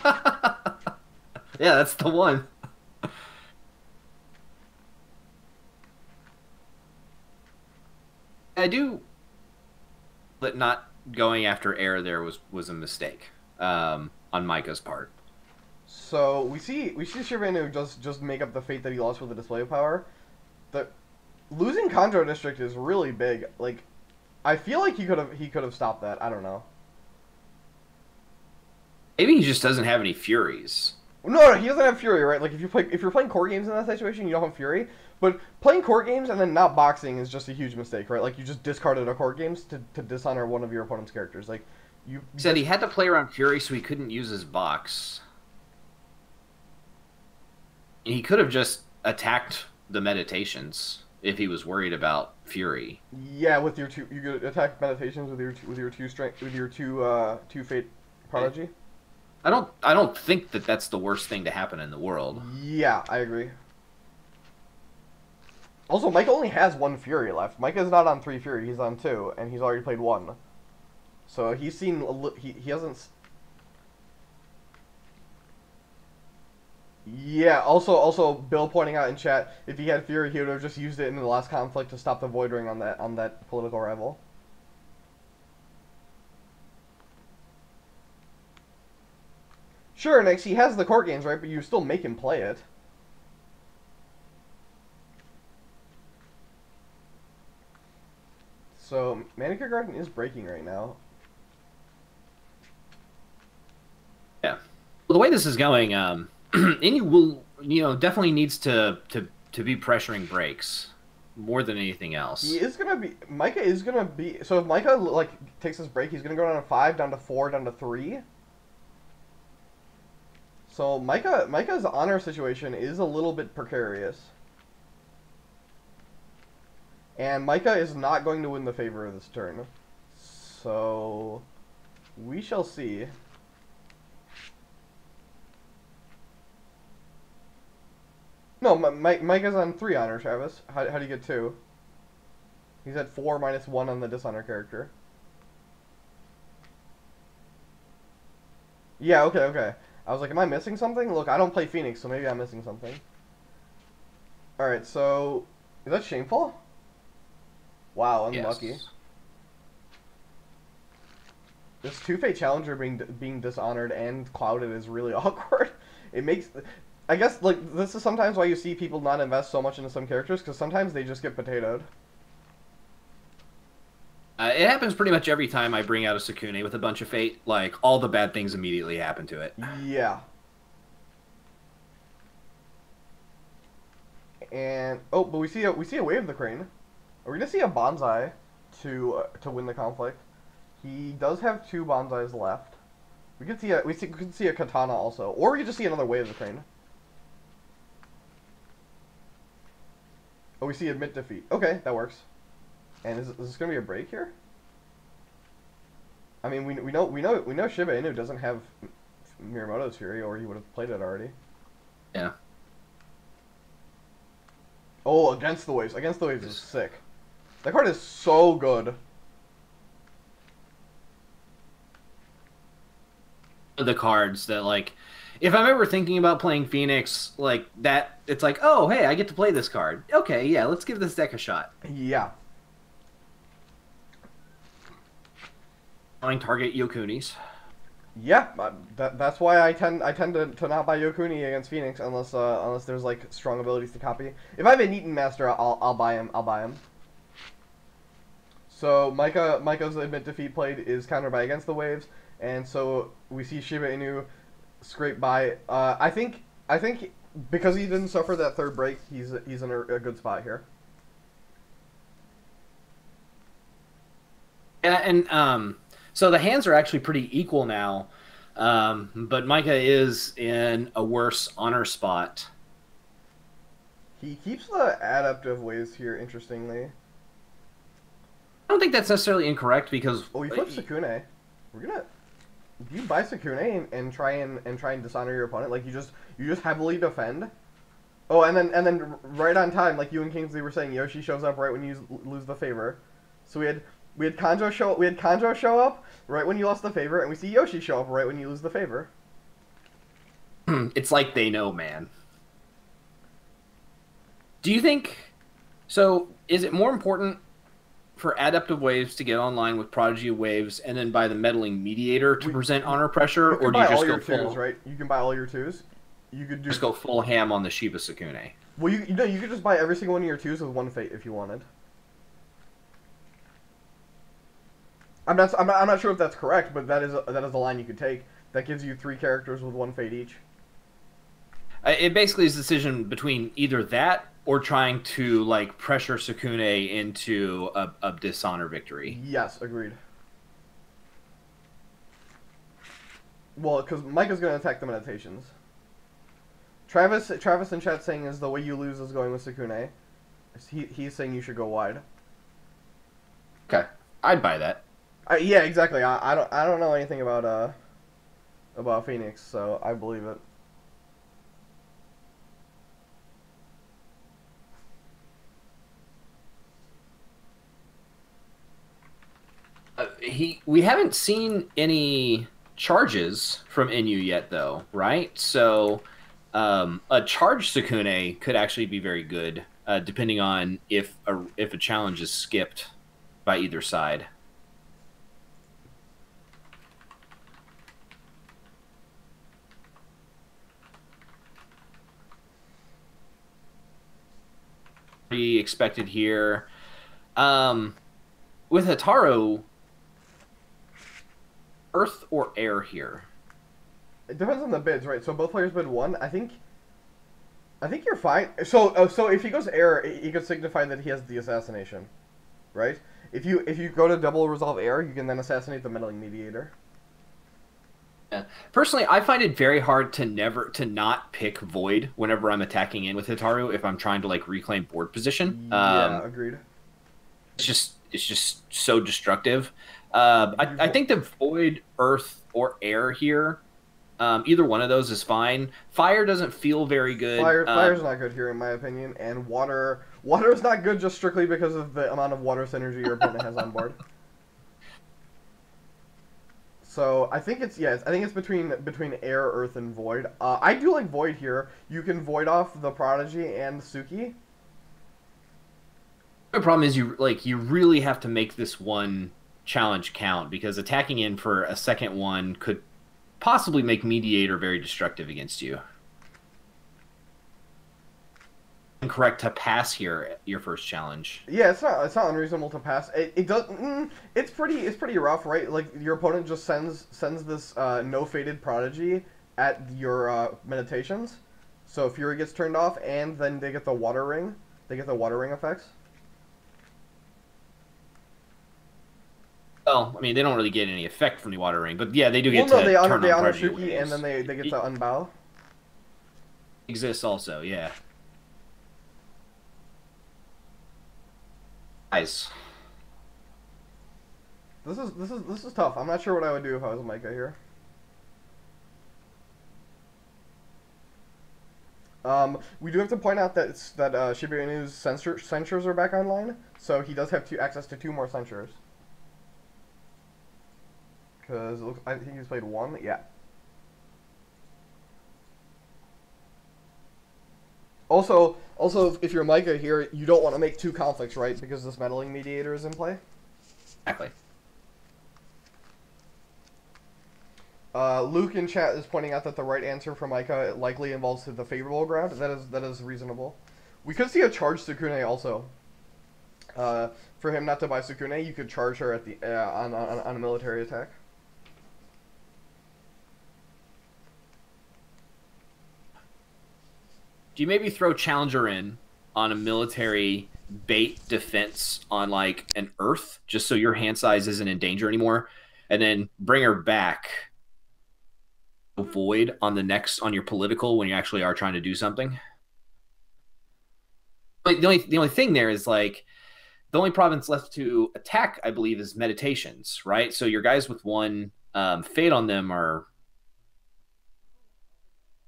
Yeah, that's the one. I do. But not going after air there was a mistake on Micah's part. So we see Shiba Inu just make up the fate that he lost with the display of power. The losing Conjo District is really big. Like, I feel like he could have stopped that. I don't know. Maybe he just doesn't have any Furies. No, he doesn't have Fury, right? Like if you're playing core games in that situation, you don't have Fury. But playing core games and then not boxing is just a huge mistake, right? Like you just discarded a core games to dishonor one of your opponent's characters. Like you He said he had to play around Fury, so he couldn't use his box. He could have just attacked the Meditations if he was worried about Fury. Yeah, with your two, you could attack Meditations with your two strength with your two fate Prodigy. I don't think that that's the worst thing to happen in the world. Yeah, I agree. Also, Micah only has 1 Fury left. Micah's not on 3 Fury, he's on 2, and he's already played 1. So he's seen he hasn't. Yeah. Also, Bill pointing out in chat, if he had Fury, he would have just used it in the last conflict to stop the Void Ring on that political rival. Sure, Nix, he has the court games, right? But you still make him play it. So, Manicure Garden is breaking right now. Yeah. Well, the way this is going, Inu will, definitely needs to be pressuring breaks more than anything else. He is gonna be. Micah is gonna be. So if Micah takes this break, he's gonna go down to 5, down to 4, down to 3. So Micah's honor situation is a little bit precarious. And Micah is not going to win the favor of this turn. So we shall see. No, Micah's on 3 honor, Travis. How do you get 2? He's at 4 minus 1 on the dishonor character. Yeah, okay. I was like, am I missing something? Look, I don't play Phoenix, so maybe I'm missing something. Alright, so... Is that shameful? Wow, unlucky. Yes. This 2-Fate Challenger being dishonored and clouded is really awkward. It makes... I guess, this is sometimes why you see people not invest so much into some characters, because sometimes they just get potatoed. It happens pretty much every time I bring out a Sukune with a bunch of fate. Like, all the bad things immediately happen to it. Yeah. And but we see a Wave of the Crane. Are we gonna see a Bonsai to win the conflict? He does have 2 Bonsais left. We could see a Katana also, or we could just see another Wave of the Crane. Oh, we see admit defeat. Okay, that works. And is this gonna be a break here? I mean, we know Shiba Inu doesn't have Miyamoto's Fury, or he would have played it already. Yeah. Oh, Against the Waves. Against the Waves is sick. That card is so good. The cards that, like, if I'm ever thinking about playing Phoenix, like, that, it's like, oh, hey, I get to play this card. Okay, yeah, let's give this deck a shot. Yeah. target Yokunis. Yeah, that's why I tend to not buy Yokuni against Phoenix unless there's like strong abilities to copy. If I have a Neaton Master, I'll buy him. I'll buy him. So Micah's admit defeat played is countered by against the waves, and so we see Shiba Inu scrape by. I think because he didn't suffer that third break, he's in a good spot here. And so the hands are actually pretty equal now, but Micah is in a worse honor spot. He keeps the adaptive waves here, interestingly. I don't think that's necessarily incorrect because... Oh, he flips Sukune. We're gonna... Do you buy Sukune and try and dishonor your opponent? Like, you just heavily defend? Oh, and then right on time, like you and Kingsley were saying, Yoshi shows up right when you lose the favor. So we had Kanjo show up right when you lost the favor, and we see Yoshi show up right when you lose the favor. It's like they know, man. Do you think... So, is it more important for Adaptive Waves to get online with Prodigy Waves and then buy the Meddling Mediator to present honor pressure, or do you just go full... twos, right? You can buy all your twos. You could just go full ham on the Shiba Sukune. Well, you could just buy every single one of your twos with one fate if you wanted. I'm not sure if that's correct, but that is a line you could take. That gives you 3 characters with one fate each. It basically is a decision between either that or trying to like pressure Sukune into a dishonor victory. Yes, agreed. Well, because Micah's going to attack the meditations. Travis in chat saying is the way you lose is going with Sukune. He's saying you should go wide. Okay, I'd buy that. Yeah, exactly. I don't know anything about Phoenix, so I believe it. We haven't seen any charges from Inu yet, though, right? So a charged Sukune could actually be very good, depending on if a challenge is skipped by either side. Expected here. With Hataru, earth or air here? It depends on the bids, right? So both players bid 1. I think you're fine. So if he goes air, he could signify that he has the assassination, right? If you go to double resolve air, you can then assassinate the meddling mediator. Yeah. Personally, I find it very hard to not pick Void whenever I'm attacking in with Hitaru if I'm trying to like reclaim board position. Yeah, agreed. It's just so destructive. I think the Void, Earth, or Air here, either one of those is fine. Fire doesn't feel very good. Fire's not good here in my opinion, and water is not good just strictly because of the amount of water synergy your opponent has on board. So I think it's between air, earth, and void. I do like void here. You can void off the prodigy and Suki. The problem is you really have to make this one challenge count because attacking in for a second one could possibly make mediator very destructive against you. Incorrect to pass here your first challenge. Yeah, it's not unreasonable to pass. It does. It's pretty rough, right? Like your opponent just sends this no fated prodigy at your meditations, so Fury gets turned off, and then they get the water ring. They get the water ring effects. Well, I mean, they don't really get any effect from the water ring, but yeah, they do get to they honor Suki, and then they get to unbow. Exists also, yeah. Nice. This is tough. I'm not sure what I would do if I was Micah here. We do have to point out that Shiba Inu's censures are back online, so he does have access to 2 more censures. Because I think he's played 1. Yeah. Also, if you're Micah here, you don't want to make 2 conflicts, right? Because this meddling mediator is in play. Exactly. Luke in chat is pointing out that the right answer for Micah likely involves the favorable ground. That is reasonable. We could see a charge Sukune also. For him not to buy Sukune, you could charge her at the on a military attack. Do you maybe throw Challenger in on a military bait defense on like an Earth, just so your hand size isn't in danger anymore, and then bring her back void on the next on your political when you actually are trying to do something? Like the only thing there is like the only province left to attack, I believe, is meditations, right? So your guys with one fate on them are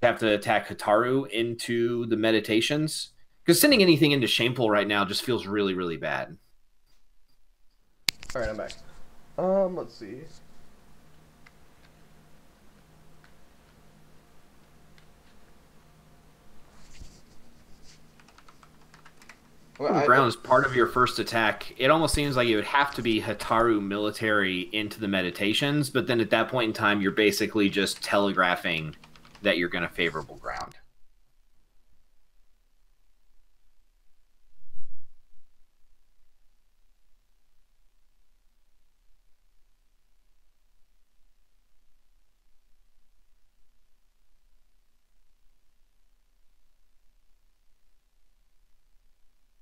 have to attack Hataru into the meditations, because sending anything into Shameful right now just feels really, really bad. All right, I'm back. Let's see. Well, ground is part of your first attack. It almost seems like it would have to be Hataru military into the meditations, but then at that point in time, you're basically just telegraphing that you're going to favorable ground.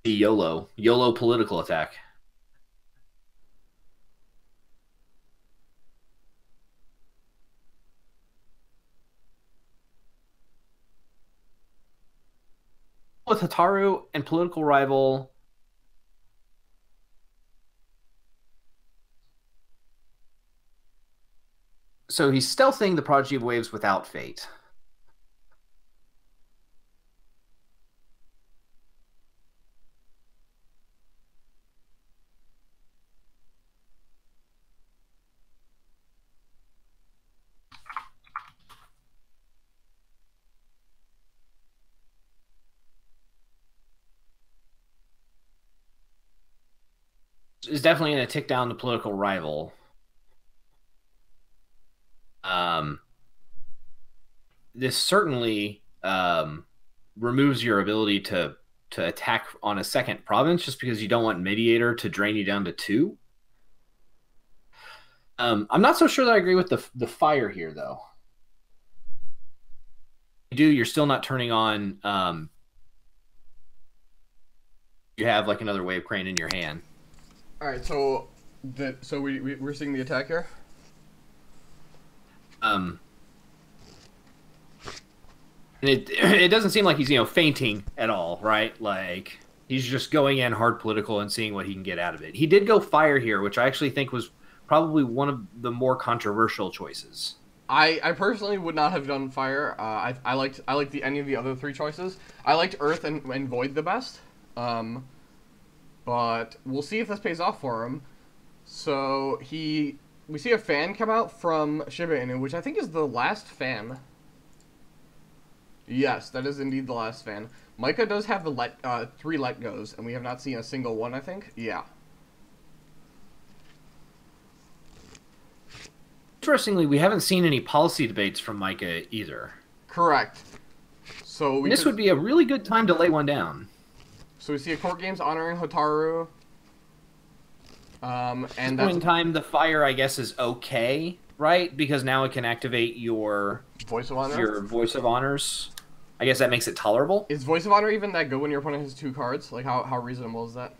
The YOLO political attack. With Hataru and political rival, so he's stealthing the Prodigy of Waves without Fate. Is definitely going to tick down the political rival. This certainly removes your ability to attack on a second province, just because you don't want Mediator to drain you down to 2. I'm not so sure that I agree with the fire here, though. You're still not turning on. You have like another wave crane in your hand. All right, so we're seeing the attack here. And it doesn't seem like he's fainting at all, right? Like he's just going in hard political and seeing what he can get out of it. He did go fire here, which I actually think was probably one of the more controversial choices. I personally would not have done fire. I liked any of the other 3 choices. I liked earth and void the best. But we'll see if this pays off for him. So we see a fan come out from Shiba Inu, which I think is the last fan. Yes, that is indeed the last fan. Micah does have the 3 let goes, and we have not seen a single one, I think. Yeah. Interestingly, we haven't seen any policy debates from Micah either. Correct. So this would be a really good time to lay one down. So we see a court games honoring Hotaru. And at this point in time, the fire, I guess, is okay, right? Because now it can activate your Voice of Honor. Your Voice of Honors. I guess that makes it tolerable. Is Voice of Honor even that good when your opponent has 2 cards? Like, how reasonable is that?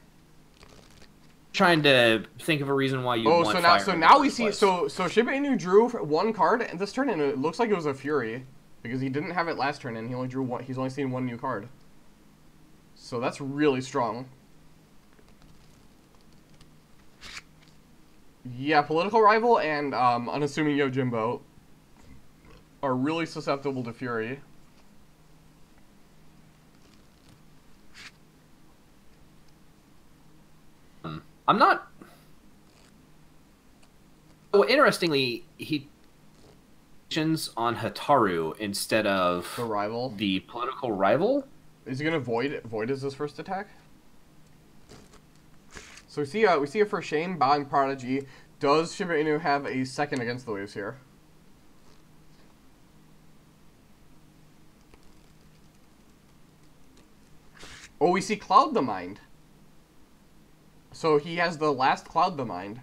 Trying to think of a reason why you want fire. So now we see so Shiba Inu drew 1 card and this turn, and it looks like it was a Fury because he didn't have it last turn and he only drew 1. He's only seen 1 new card. So that's really strong. Yeah, political rival and unassuming Yojimbo are really susceptible to Fury. I'm not. Oh, interestingly, he on Hataru instead of the rival. The political rival. Is he gonna void? Void is his first attack. So we see a for Shame, Ba, and Prodigy. Does Shiba Inu have a second against the waves here? Oh, we see Cloud the Mind. So he has the last Cloud the Mind.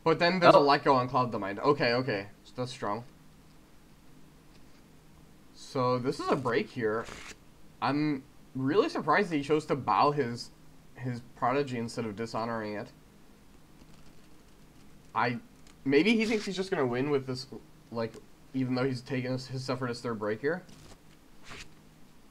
But then there's a let go on Cloud the Mind. Okay, okay. So that's strong. So this is a break here. I'm really surprised that he chose to bow his prodigy instead of dishonoring it. Maybe he thinks he's just gonna win with this, like, even though he's taken his suffered his third break here.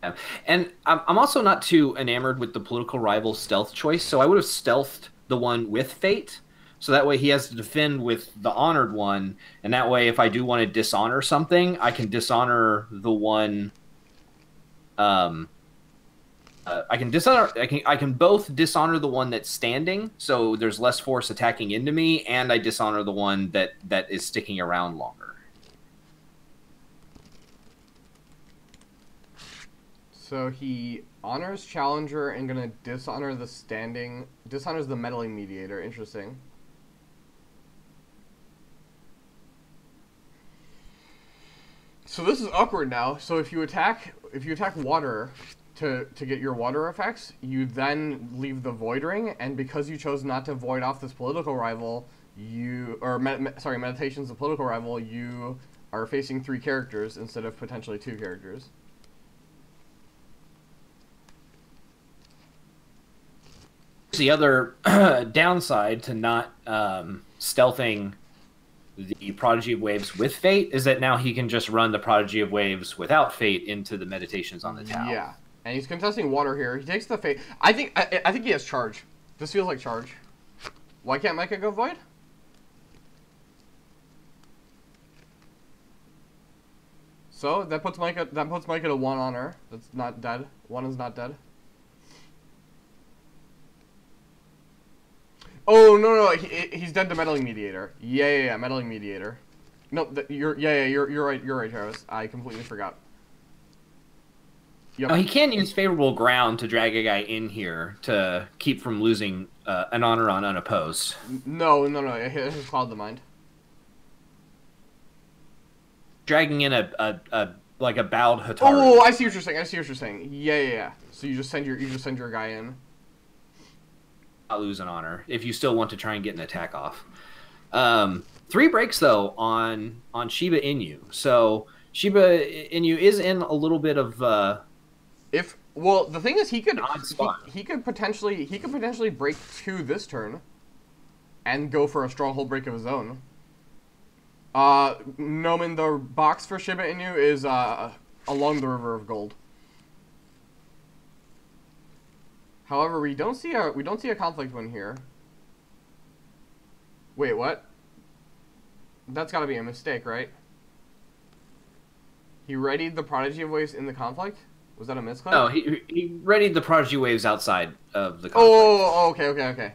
Yeah. And I'm also not too enamored with the political rival stealth choice, so I would have stealthed the one with Fate, so that way he has to defend with the honored one, and that way if I do want to dishonor something, I can dishonor the one. I can both dishonor the one that's standing, so there's less force attacking into me, and I dishonor the one that is sticking around longer. So he honors Challenger and gonna dishonor the standing, dishonors the meddling mediator. Interesting. So this is awkward now. So if you attack water to get your water effects, you then leave the Void Ring, and because you chose not to void off this political rival, Meditation's the political rival, you are facing 3 characters instead of potentially 2 characters. The other downside to not stealthing the Prodigy of Waves with Fate is that now he can just run the Prodigy of Waves without Fate into the Meditations on the Tau. Yeah, and he's contesting water here. He takes the Fate. I think he has charge. This feels like charge. Why can't Micah go Void? So that puts Micah to 1 honor. That's not dead. 1 is not dead. Oh no, he's dead to Meddling Mediator. Yeah, Meddling Mediator. No, you're right, Travis. I completely forgot. Yep. Oh, he can use favorable ground to drag a guy in here to keep from losing an honor on unopposed. No, it has Cloud the Mind. Dragging in a bowed Hataru. Oh, I see what you're saying. Yeah. So you just send your guy in. Not lose an honor if you still want to try and get an attack off. 3 breaks though on Shiba Inu. So Shiba Inu is in a little bit of the thing is he could potentially break 2 this turn and go for a stronghold break of his own. Nomen, the box for Shiba Inu is along the River of Gold. However, we don't see a conflict one here. Wait, what? That's got to be a mistake, right? He readied the Prodigy of Waves in the conflict? Was that a misclick? No, he readied the Prodigy Waves outside of the conflict. Oh, okay.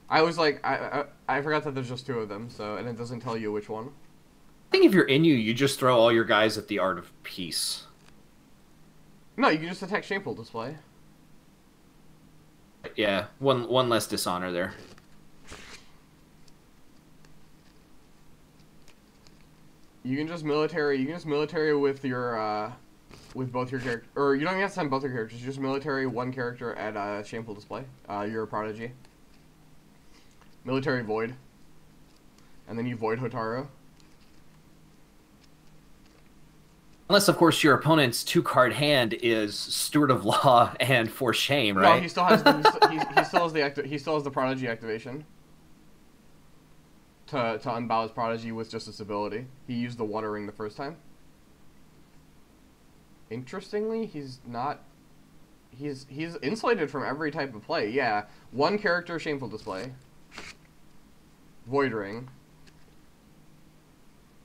I was like, I forgot that there's just 2 of them, so, and it doesn't tell you which one. I think if you're Inu, you just throw all your guys at the Art of Peace. No, you can just attack Shameful Display. Yeah, one less dishonor there. You can just military with your with both your characters, or you don't even have to send both your characters. You just military 1 character at Shameful Display. You're a Prodigy. Military Void, and then you Void Hotaru. Unless, of course, your opponent's 2-card hand is Steward of Law and For Shame, right? No, he still has he still has the Prodigy activation to unbow his Prodigy with just its ability. He used the Water Ring the first time. Interestingly, he's insulated from every type of play. Yeah, 1 character Shameful Display. Void Ring.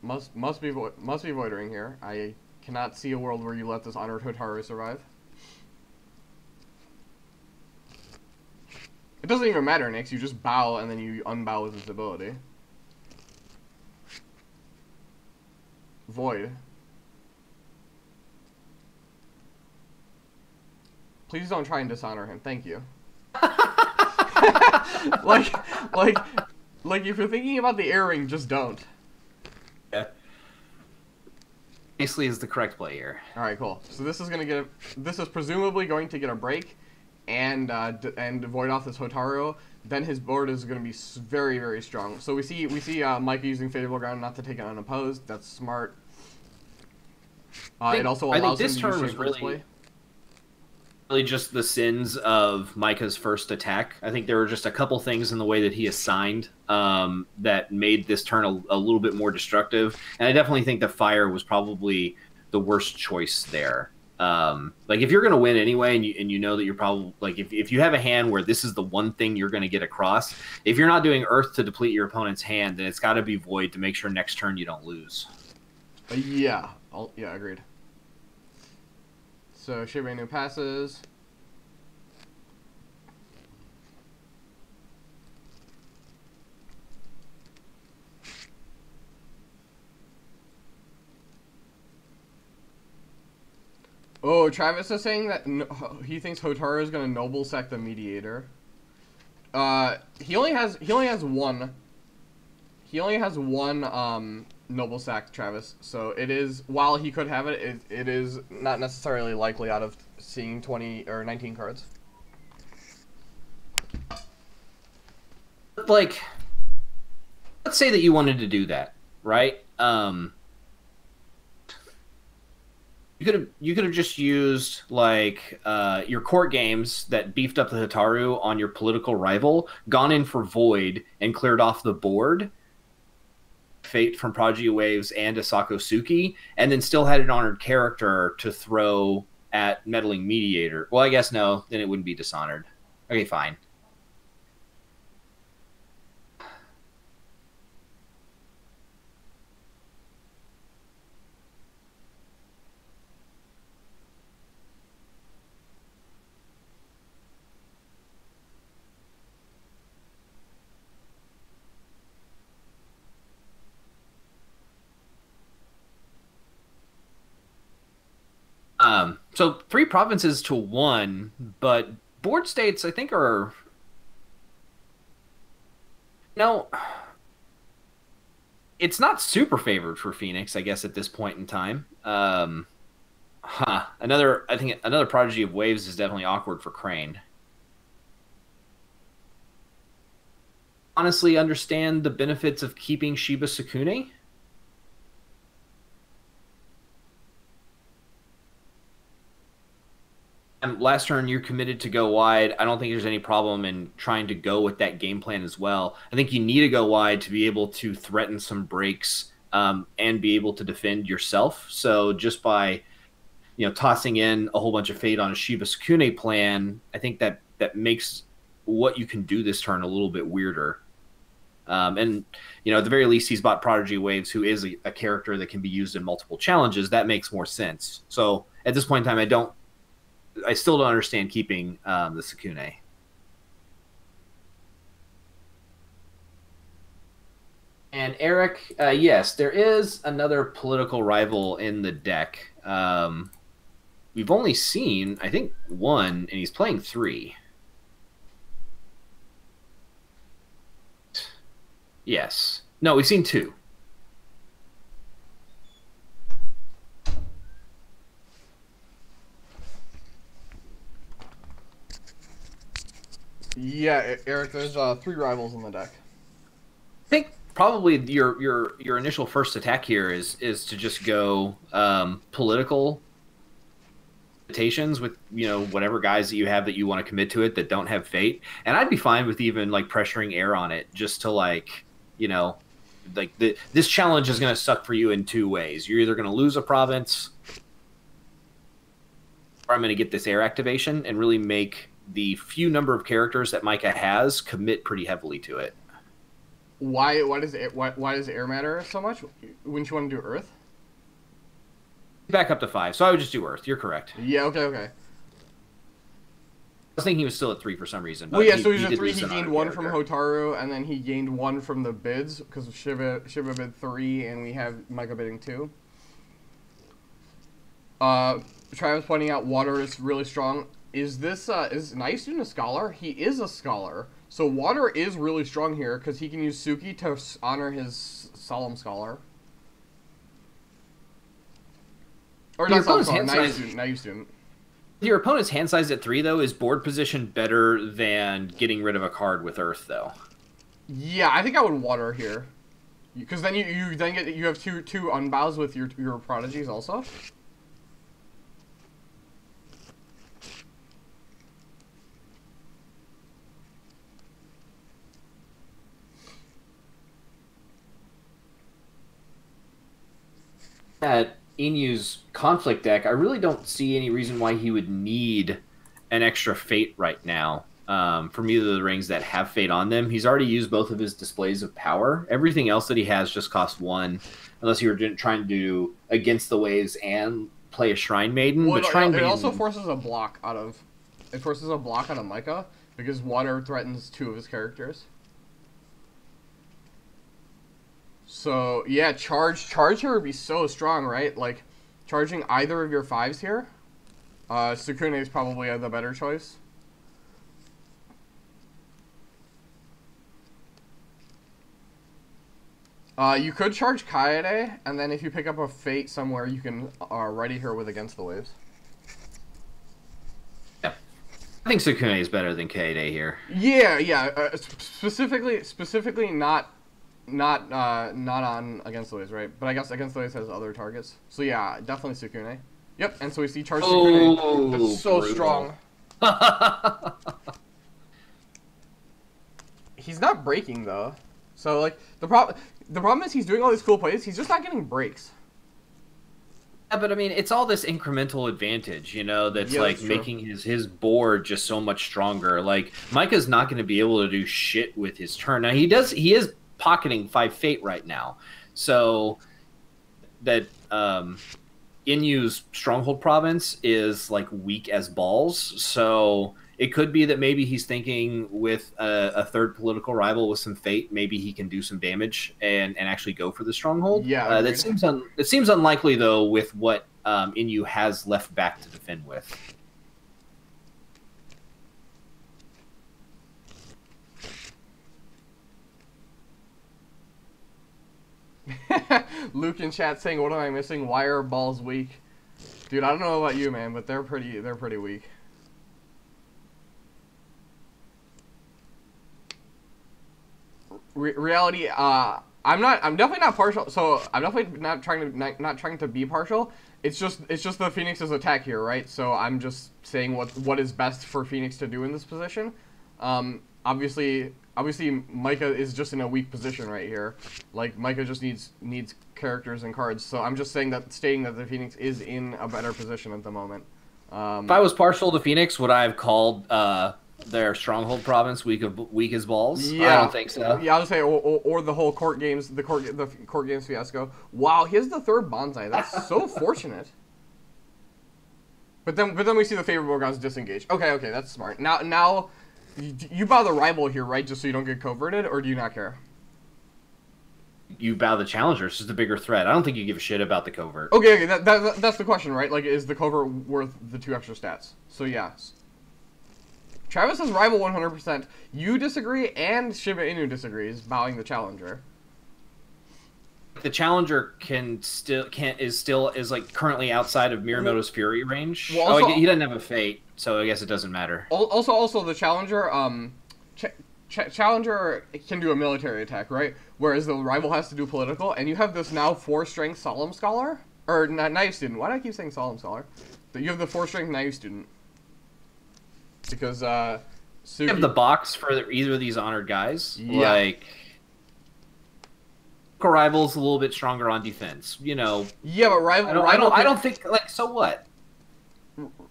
Must be Void Ring here. I cannot see a world where you let this Honored Hotaru survive. It doesn't even matter, Nix. You just bow and then you unbow with its ability. Void. Please don't try and dishonor him. Thank you. like if you're thinking about the air ring, just don't. Yeah. Basically is the correct play here. All right, cool. So this is presumably going to get a break, and void off this Hotaru. Then his board is going to be very, very strong. So we see Micah using Favorable Ground not to take it unopposed. That's smart. It also allows him to use Shaper's play. Really just the sins of Micah's first attack. I think there were just a couple things in the way that he assigned that made this turn a little bit more destructive. And I definitely think the fire was probably the worst choice there. Like if you're going to win anyway, and you know that you're probably like if you have a hand where this is the one thing you're going to get across, if you're not doing Earth to deplete your opponent's hand, then it's got to be Void to make sure next turn you don't lose. Yeah, agreed. So Shiba Inu passes. Oh, Travis is saying that he thinks Hotaru is going to Noble Sack the Mediator. He only has one. He only has one Noble Sack, Travis. So it is, while he could have it, it is not necessarily likely out of seeing 20 or 19 cards. Like, let's say that you wanted to do that, right? You could have just used like your court games that beefed up the Hotaru on your political rival, gone in for Void, and cleared off the board. Fate from Prodigy Waves and Asako Suki, and then still had an honored character to throw at Meddling Mediator. Well, I guess no, then it wouldn't be Dishonored. Okay, fine. So 3 provinces to 1, but board states I think are it's not super favored for Phoenix, I guess, at this point in time. I think another Prodigy of Waves is definitely awkward for Crane. Honestly, understand the benefits of keeping Shiba Sukune. And last turn, you're committed to go wide. I don't think there's any problem in trying to go with that game plan as well. I think you need to go wide to be able to threaten some breaks and be able to defend yourself. So just by tossing in a whole bunch of Fate on a Shiba Sukune plan, I think that makes what you can do this turn a little bit weirder. And at the very least, he's bought Prodigy Waves, who is a character that can be used in multiple challenges. That makes more sense. So at this point in time, I still don't understand keeping the Sukune. And Eric, yes, there is another political rival in the deck. We've only seen, I think, 1, and he's playing 3. Yes. No, we've seen 2. Yeah, Eric, there's 3 rivals in the deck. I think probably your initial first attack here is to just go political invitations with whatever guys that you have that you want to commit to it that don't have Fate, and I'd be fine with even like pressuring air on it just to this challenge is going to suck for you in 2 ways. You're either going to lose a province, or I'm going to get this air activation and really make the few number of characters that Micah has commit pretty heavily to it. Why does air matter so much? Wouldn't you want to do Earth? Back up to 5, so I would just do Earth. You're correct. Yeah, okay. I was thinking he was still at 3 for some reason. Well, yeah, so he's at 3. He gained 1 from Hotaru, and then he gained 1 from the bids because of Shiba bid 3, and we have Micah bidding 2. Travis pointing out water is really strong. Is Nice Student a scholar? He is a scholar. So water is really strong here because he can use Suki to honor his solemn scholar. Or Your not Solemn opponent's Scholar, hand size. naive student. Your opponent's hand size at 3 though is board position better than getting rid of a card with Earth though. Yeah, I think I would water here, because then you have two unbows with your prodigies also. At Inu's conflict deck, I really don't see any reason why he would need an extra fate right now. From either of the rings that have fate on them. He's already used both of his displays of power. Everything else that he has just costs 1, unless you were trying to do Against the Waves and play a Shrine Maiden. Well, but Shrine it Maiden also forces a block out of Micah, because water threatens 2 of his characters. So yeah, charge here would be so strong, right? Like charging either of your 5s here. Sukune is probably the better choice. You could charge Kaede, and then if you pick up a Fate somewhere, you can ready her with Against the Waves. Yeah. I think Sukune is better than Kaede here. Yeah. Specifically not on Against the Waves, right? But I guess Against the Waves has other targets. So yeah, definitely Sukune. Yep, and so we see charge Sukune. That's so brutal. strong. He's not breaking though. So like the problem is he's doing all these cool plays. He's just not getting breaks. Yeah, but I mean, it's all this incremental advantage, you know, that's Yeah, like that's true. making his board just so much stronger. Like Micah's not going to be able to do shit with his turn. Now he is pocketing 5 fate right now, so that Inu's Stronghold province is like weak as balls. So it could be that maybe he's thinking with a third political rival with some fate, maybe he can do some damage and actually go for the Stronghold. Yeah, that seems unlikely though with what Inu has left back to defend with. Luke in chat saying, "What am I missing? Why are balls weak?" Dude, I don't know about you, man, but they're pretty weak. Reality, I'm definitely not partial. So I'm definitely not trying to be partial. It's just the Phoenix's attack here, right? So I'm just saying what is best for Phoenix to do in this position. Obviously Micah is just in a weak position right here. Like Micah just needs characters and cards. So I'm just stating that the Phoenix is in a better position at the moment. If I was partial to Phoenix, would I have called their Stronghold province weak as balls? Yeah, I don't think so. Yeah, I'll just say, or the whole court games fiasco. Wow, he has the 3rd bonsai. That's so fortunate. But then we see the favorable guys disengage. Okay, that's smart. Now, you bow the rival here, right? Just so you don't get coverted, or do you not care? You bow the challenger. It's just a bigger threat. I don't think you give a shit about the covert. Okay, that's the question, right? Like, is the covert worth the 2 extra stats? So yeah. Travis says rival 100%. You disagree, and Shiba Inu disagrees, bowing the challenger. The challenger is like currently outside of Miyamoto's Fury range. Well, also, he doesn't have a fate, so I guess it doesn't matter. Also the challenger, challenger can do a military attack, right? Whereas the rival has to do political, and you have this now 4-strength Solemn Scholar, or Naive Student. Why do I keep saying Solemn Scholar? But you have the 4-strength Naive Student. Because Suki... You have the box for either of these honored guys. Yeah. Like, rival's a little bit stronger on defense. You know. Yeah, but I don't think like so what.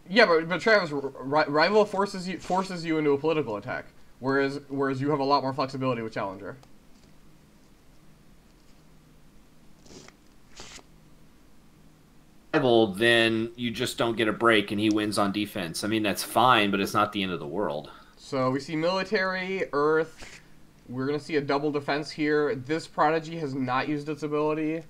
Yeah, but Travis, rival forces you into a political attack, whereas you have a lot more flexibility with challenger. Rival, then you just don't get a break and he wins on defense. I mean, that's fine, but it's not the end of the world. So we see military, earth. We're going to see a double defense here. This prodigy has not used its ability.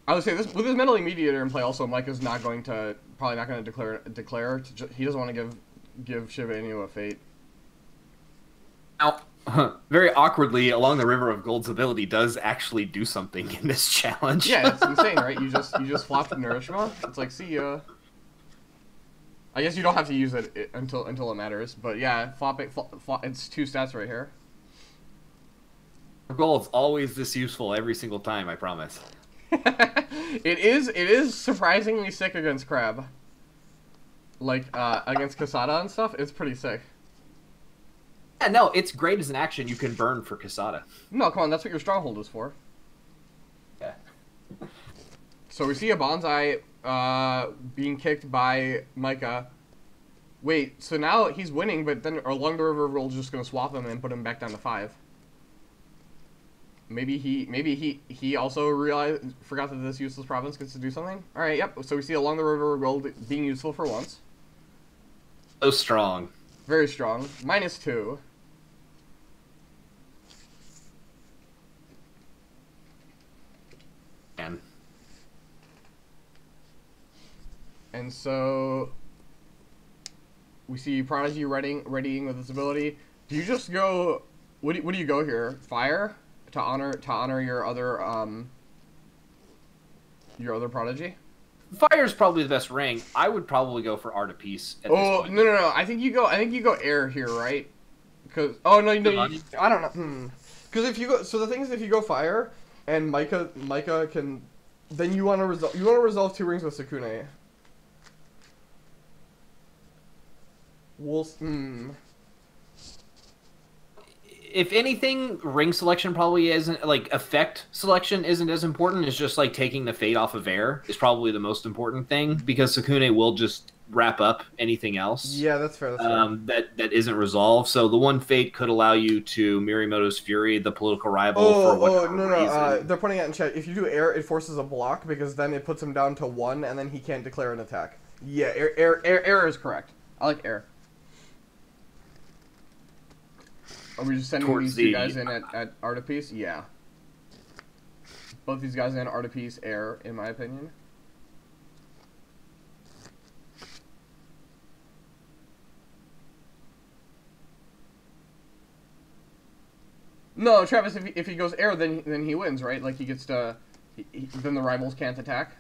I would say this with his mentally mediator in play. Also, Micah's probably not going to declare. He doesn't want to give Shiba Inu a fate. Now, Very awkwardly, Along the River of Gold's ability does actually do something in this challenge. Yeah, it's insane, right? You just flop Nourishma. It's like, see ya. I guess you don't have to use it until it matters, but yeah, flop it. Flop, it's 2 stats right here. Gold's always this useful every single time, I promise. It is surprisingly sick against Crab. Like against Kasada and stuff, it's pretty sick. Yeah, no, it's great as an action you can burn for Kasada. No, come on, that's what your stronghold is for. Yeah. So we see a Bonsai being kicked by Micah. Wait, so now he's winning, but then Along the River World's just gonna swap him and put him back down to 5. Maybe he also forgot that this useless province gets to do something. All right, yep. So we see Along the River World being useful for once. So strong. Very strong. -2. Man. And so we see Prodigy readying with this ability. Do you just go? What do you go here? Fire to honor your other Prodigy. Fire's probably the best ring. I would probably go for Art of Peace. At this point. No. I think you go air here, right? Because I don't know. Because if you go, so the thing is, if you go fire, and Micah can, then you want to resolve 2 rings with Sukune. If anything, ring selection probably isn't, like, effect selection isn't as important. It's just, like, taking the fate off of air is probably the most important thing, because Sukune will just wrap up anything else. Yeah, that's fair. That isn't resolved. So the one fate could allow you to Mirimoto's Fury, the political rival, for whatever reason. They're putting it in chat. If you do air, it forces a block, because then it puts him down to 1, and then he can't declare an attack. Yeah, air is correct. I like air. Are we just sending these 2 guys in at Art of Peace? Yeah. Both these guys in Art of Peace, air, in my opinion. No, Travis, if he goes air, then he wins, right? Like, he gets to... then the rivals can't attack?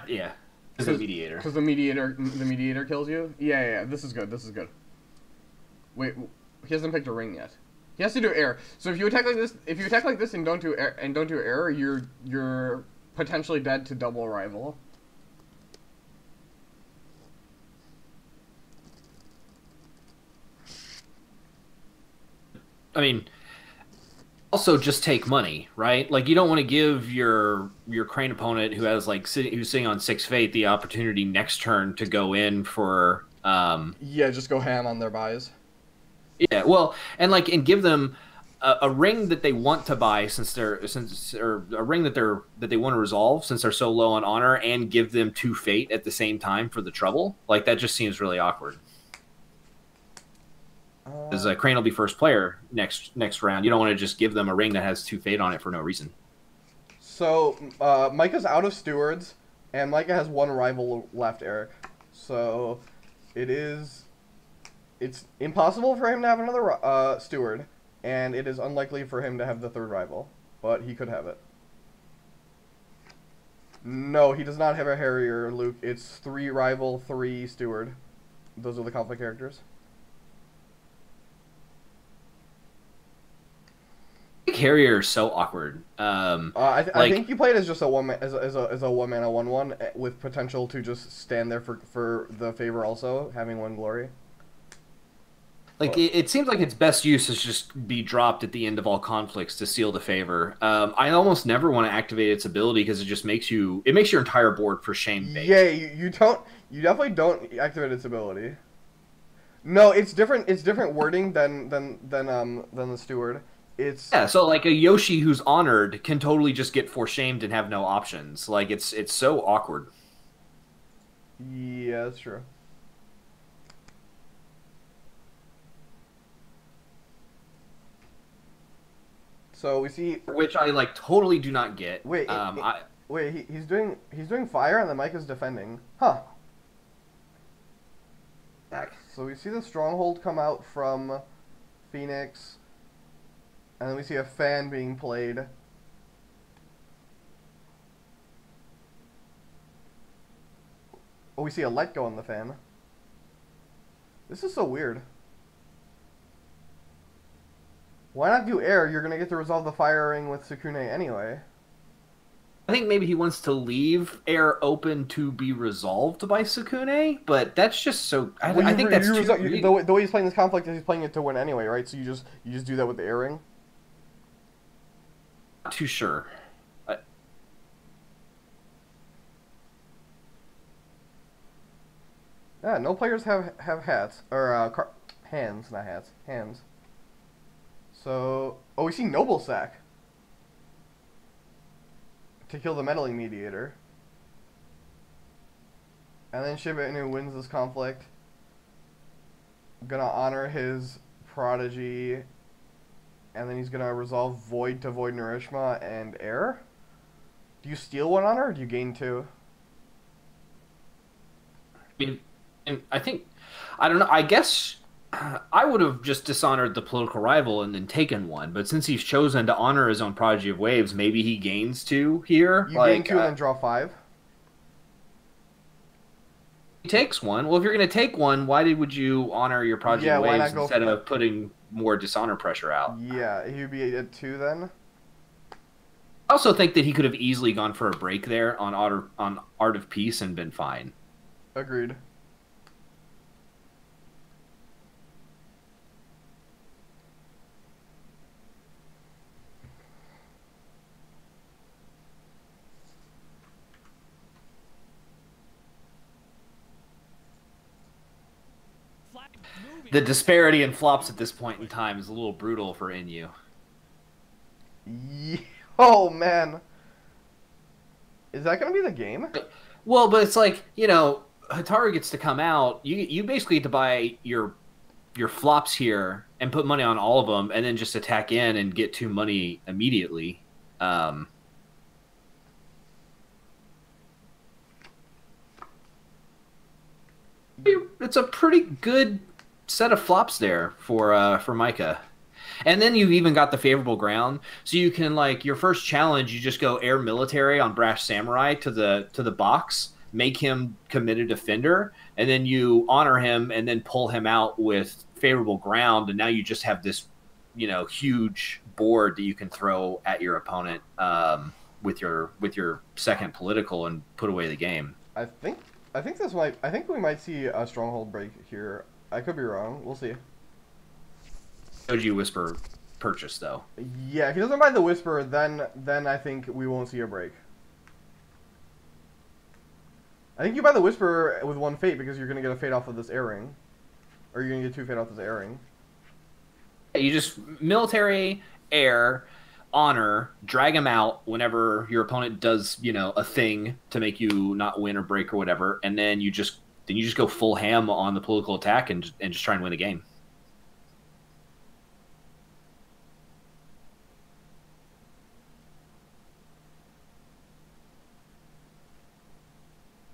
Yeah. As a mediator. Because the mediator kills you? Yeah, this is good, Wait, he hasn't picked a ring yet. He has to do air. So if you attack like this and don't do air, you're potentially dead to double rival. I mean, also just take money, right? Like, you don't want to give your Crane opponent who's sitting on 6 fate the opportunity next turn to go in for yeah, just go ham on their buys. Yeah, well, and give them a ring that they want to buy or a ring that they want to resolve since they're so low on honor, and give them 2 fate at the same time for the trouble. Like, that just seems really awkward. Because Crane will be first player next round. You don't want to just give them a ring that has 2 fate on it for no reason. So Micah's out of stewards, and Micah has 1 rival left, Eric. So it's impossible for him to have another steward, and it is unlikely for him to have the 3rd rival, but he could have it. No, he does not have a Harrier, Luke. It's 3 rival, 3 steward. Those are the conflict characters. Harrier is so awkward. I think you play it as just a one as a 1-mana 1/1 with potential to just stand there for the favor, also having 1 glory. Like, it seems like its best use is just be dropped at the end of all conflicts to seal the favor. I almost never want to activate its ability because it just makes your entire board for shame bait. Yeah, you definitely don't activate its ability. No, it's different. It's different wording than the steward. Yeah, so like a Yoshi who's honored can totally just get foreshamed and have no options. Like, it's so awkward. Yeah, that's true. So we see, which I totally do not get. Wait, he's doing fire and the Micah's defending. Huh. So we see the Stronghold come out from Phoenix, and then we see a fan being played. Oh, we see a light go on the fan. This is so weird. Why not do air? You're gonna get to resolve the firing with Sukune anyway. I think maybe he wants to leave air open to be resolved by Sukune, but that's just so. I think that's too the way he's playing this conflict is he's playing it to win anyway, right? So you just do that with the airing. Not too sure. Yeah, no players have hats or hands, not hats, hands. So, oh, we see Noble Sack to kill the meddling mediator. And then Shiba Inu wins this conflict. Gonna honor his prodigy. And then he's gonna resolve Void to Void Nourishma and Air. Do you steal one honor or do you gain two? I think, I don't know, I guess I would have just dishonored the political rival and then taken one, but since he's chosen to honor his own Prodigy of Waves, maybe he gains two here. You gain two and then draw 5? He takes one. Well, if you're going to take one, would you honor your Prodigy of Waves instead of putting more dishonor pressure out? Yeah, he'd be at 2 then. I also think that he could have easily gone for a break there on Art of Peace and been fine. Agreed. The disparity in flops at this point in time is a little brutal for Inu. Oh, man. Is that going to be the game? Well, but it's like, you know, Hataru gets to come out. You basically get to buy your flops here and put money on all of them and then just attack in and get 2 money immediately. It's a pretty good set of flops there for Micah. And then you've even got the favorable ground, so you can, like, your first challenge, you just go air military on Brash Samurai to the box, make him committed defender, and then you honor him and then pull him out with favorable ground, and now you just have this, you know, huge board that you can throw at your opponent with your second political and put away the game. I think we might see a Stronghold break here. I could be wrong. We'll see. Doji Whisper purchase, though. Yeah, if he doesn't buy the Whisper, then I think we won't see a break. I think you buy the Whisper with 1 fate because you're going to get a fate off of this airing. Or you're going to get 2 fate off this airing. You just military, air, honor, drag him out whenever your opponent does, you know, a thing to make you not win or break or whatever, and then you just go full ham on the political attack and just try and win the game.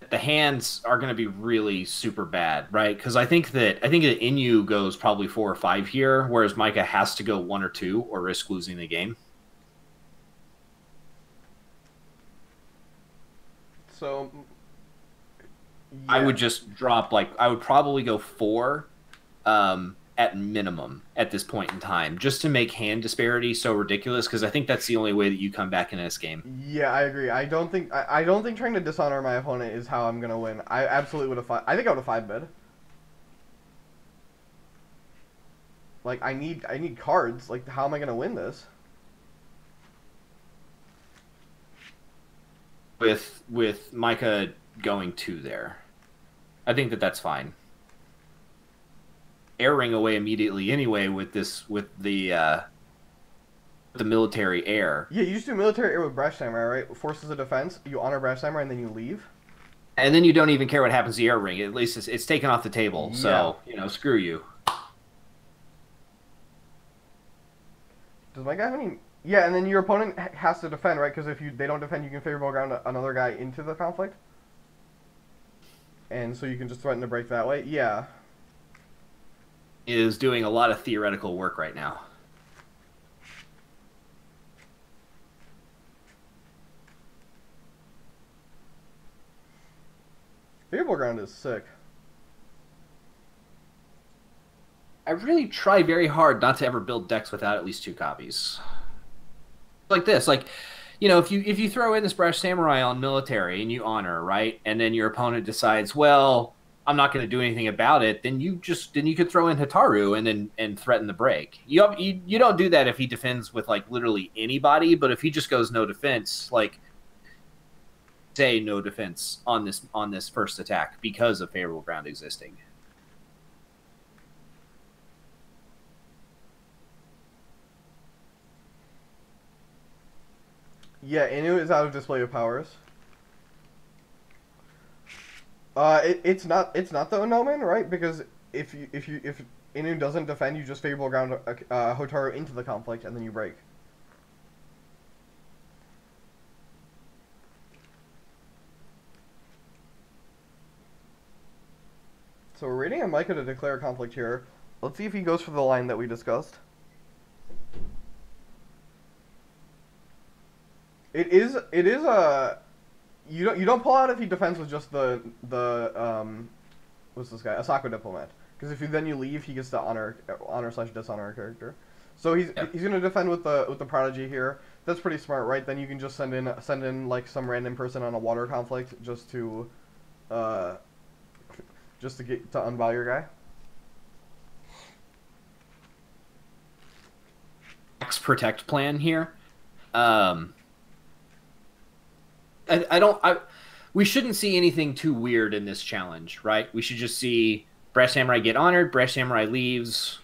The hands are going to be really super bad, right? Because I think that Inu goes probably 4 or 5 here, whereas Micah has to go 1 or 2 or risk losing the game. So, yeah. I would just drop, like, I would probably go 4 at minimum at this point in time, just to make hand disparity so ridiculous, because I think that's the only way that you come back in this game. Yeah, I agree. I don't think trying to dishonor my opponent is how I'm gonna win. I absolutely would have. I think I would have 5-bid. Like, I need cards. Like, how am I gonna win this? With Micah going 2 there, I think that's fine. Airing away immediately anyway with the military air. Yeah, you just do military air with Brash Samurai, right? Forces of defense. You honor Brash Samurai and then you leave. And then you don't even care what happens to the air ring. At least it's taken off the table. Yeah. So, you know, screw you. Does my guy have any? Yeah, and then your opponent has to defend, right? Because if they don't defend, you can favorable ground another guy into the conflict. And so you can just threaten to break that way. Yeah. is doing a lot of theoretical work right now. Favorable Ground is sick. I really try very hard not to ever build decks without at least 2 copies. Like this, like, you know, if you throw in this Brash Samurai on military and you honor, right, and then your opponent decides, well, I'm not going to do anything about it, then you could throw in Hataru and threaten the break. You don't do that if he defends with like literally anybody, but if he just goes no defense, like say no defense on this first attack because of favorable ground existing. Yeah, Inu is out of display of powers. It's not the Onomen, right? Because if Inu doesn't defend, you just favorable ground Hotaru into the conflict, and then you break. So we're waiting on Micah to declare conflict here. Let's see if he goes for the line that we discussed. It is a you don't pull out if he defends with just the what's this guy, Asako Diplomat, because if you leave, he gets to honor / dishonor a character. So he's gonna defend with the Prodigy here. That's pretty smart, right? Then you can just send in like some random person on a water conflict just to get to unvow your guy. Max protect plan here. We shouldn't see anything too weird in this challenge, right? We should just see Brash Samurai get honored, Brash Samurai leaves,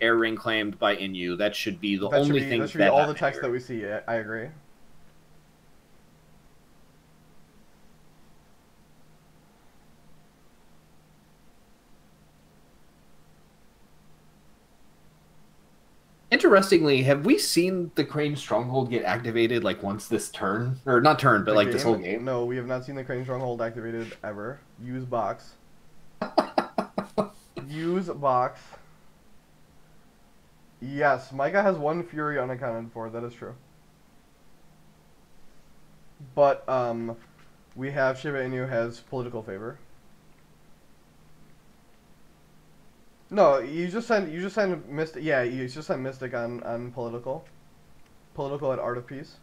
air ring claimed by Inu. That should be the only thing. That should be all the text that we see. I agree. Interestingly, have we seen the Crane Stronghold get activated like once this turn? Or not turn, but like this whole game? No, we have not seen the Crane Stronghold activated ever. Use box. Use box. Yes, Micah has 1 Fury unaccounted for, that is true. But, we have Shiba Inu has political favor. No, you just send Mystic. Yeah, you just send Mystic on political. Political at Art of Peace.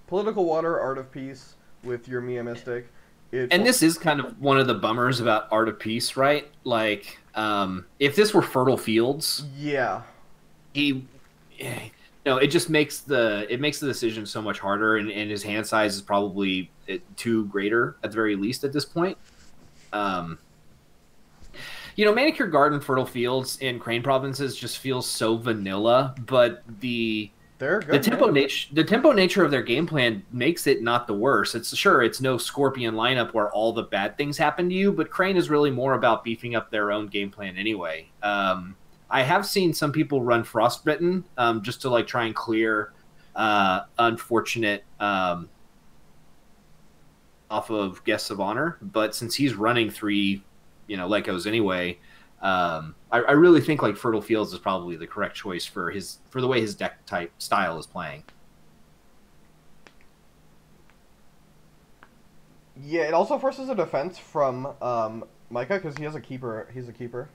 Political water, Art of Peace with your Mia Mystic. And this is kind of one of the bummers about Art of Peace, right? Like, if this were Fertile Fields, yeah, it just makes the decision so much harder, and his hand size is probably 2 greater at the very least at this point. Manicure Garden, Fertile Fields in Crane Provinces just feels so vanilla, but the tempo nature of their game plan makes it not the worst. It's no Scorpion lineup where all the bad things happen to you, but Crane is really more about beefing up their own game plan anyway. I have seen some people run Frostbitten just to like try and clear unfortunate off of Guests of Honor, but since he's running 3, Lekos anyway, I really think like Fertile Fields is probably the correct choice for the way his deck type style is playing. Yeah, it also forces a defense from Micah because he has a keeper. He's a keeper.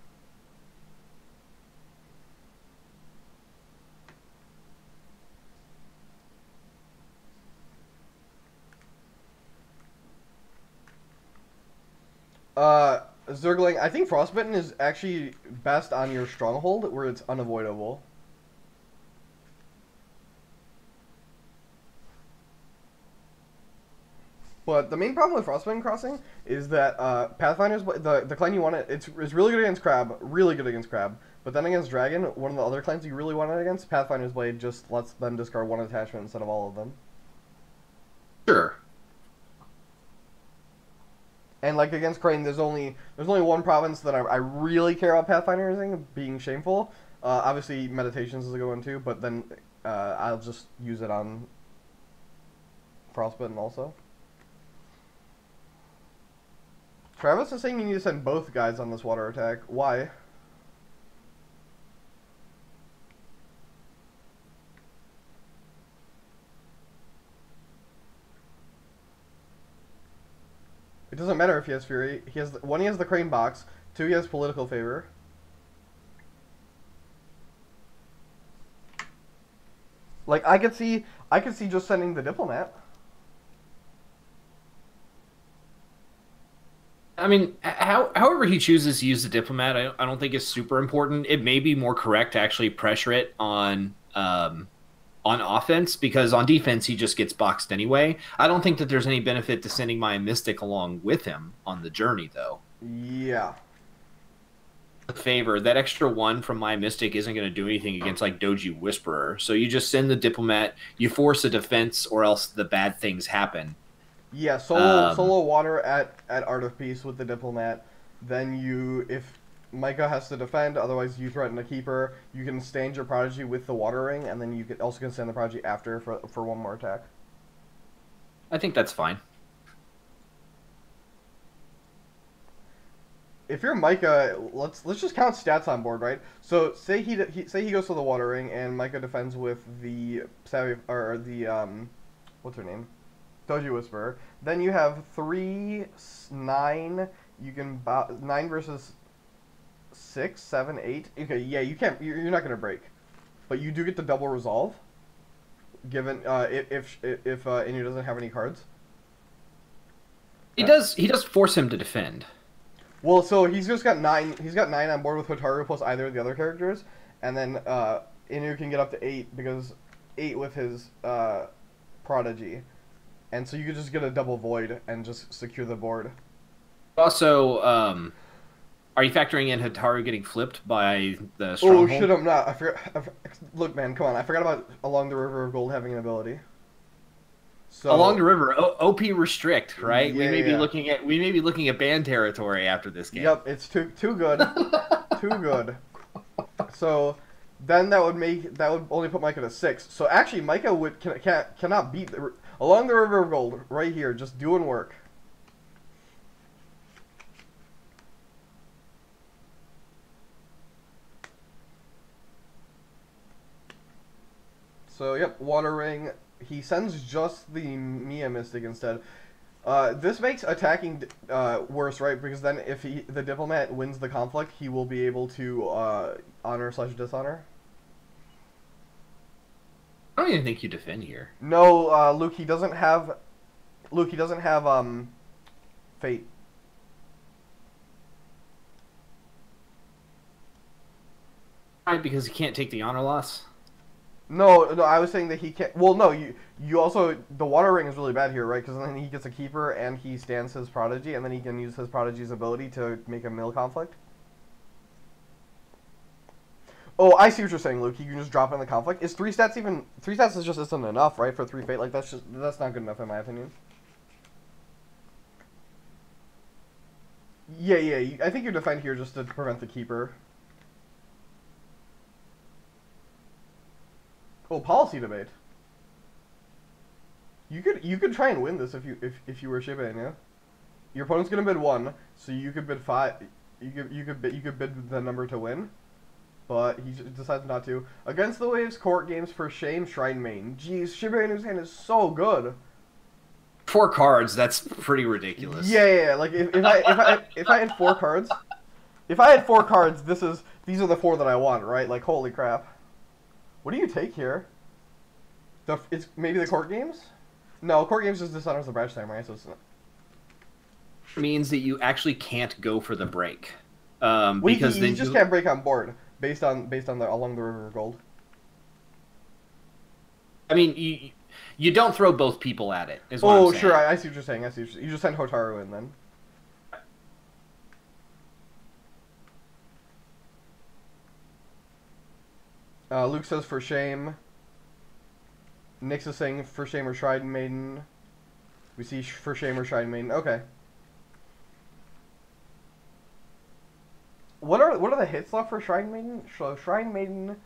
Zergling, I think Frostbitten is actually best on your Stronghold, where it's unavoidable. But the main problem with Frostbitten Crossing is that Pathfinder's the clan you want it's really good against Crab, but then against Dragon, one of the other clans you really want it against, Pathfinder's Blade just lets them discard 1 attachment instead of all of them. Sure. And like against Crane, there's only 1 province that I really care about Pathfinder using, being Shameful. Obviously, Meditations is a good one too, but then I'll just use it on Frostbitten also. Travis is saying you need to send both guys on this water attack. Why? It doesn't matter if he has Fury. He has one. He has the Crane box. 2. He has political favor. Like I could see just sending the diplomat. I mean, however he chooses to use the diplomat, I don't think is super important. It may be more correct to actually pressure it on offense, because on defense he just gets boxed anyway. I don't think that there's any benefit to sending my Mystic along with him on the journey, though. Yeah. Favor, that extra 1 from my Mystic isn't going to do anything against like Doji Whisperer. So you just send the diplomat, you force a defense, or else the bad things happen. Yeah, solo water at Art of Peace with the diplomat. Then if Micah has to defend, otherwise you threaten a keeper, you can stand your prodigy with the water ring, and then you can also stand the prodigy after for one more attack. I think that's fine. If you're Micah, let's just count stats on board, right? So say he goes to the water ring and Micah defends with the what's her name? Doji Whisperer. Then you have 3, 9. You can 9 versus 6, 7, 8. Okay, yeah, you can't. You're not gonna break, but you do get the double resolve. Given if Inu doesn't have any cards. He does force him to defend. Well, so he's just got 9. He's got 9 on board with Hotaru plus either of the other characters, and then Inu can get up to 8 because 8 with his prodigy. And so you could just get a double void and just secure the board. Also, are you factoring in Hotaru getting flipped by the stronghold? Oh shit, I'm not. I forgot. Look, man, come on. I forgot about Along the River of Gold having an ability. So Along the River, OP restrict, right? Yeah, we may be looking at ban territory after this game. Yep, it's too good, too good. So then that would only put Micah to 6. So actually, Micah cannot beat Along the River of Gold right here, just doing work. So yep, Water Ring. He sends just the Mia Mystic instead. This makes attacking worse, right? Because then if the diplomat wins the conflict, he will be able to honor/dishonor. I don't even think you defend here. No, Luke. He doesn't have. Fate. Right, because he can't take the honor loss. No, I was saying that he can't. Well, no, you also the Water Ring is really bad here, right? Because then he gets a keeper and he stands his prodigy, and then he can use his prodigy's ability to make a mill conflict. Oh, I see what you're saying, Luke. You can just drop in the conflict. Is 3 stats even 3 stats is just isn't enough, right? For 3 fate, like that's not good enough in my opinion. Yeah. I think you defend here just to prevent the keeper. Oh, policy debate. You could try and win this if you were Shiba, yeah. Your opponent's gonna bid 1, so you could bid 5. You could bid the number to win, but he decides not to. Against the Waves, court games for shame, Shrine Main. Jeez, Shiba Inu's hand is so good. 4 cards, that's pretty ridiculous. Yeah. Like if I had 4 cards, these are the 4 that I want, right? Like holy crap. What do you take here? It's maybe the court games? No, court games just dishonors the branch time, right? So it's not. Means that you actually can't go for the break. Because you just can't break on board based on the Along the River of Gold. I mean, you don't throw both people at it. Is what I'm saying. Sure, I see what you're saying. You just send Hotaru in then. Luke says for shame. Nix is saying for shame or Shrine Maiden. We see for shame or Shrine Maiden. Okay. What are the hits left for Shrine Maiden? So Shrine Maiden,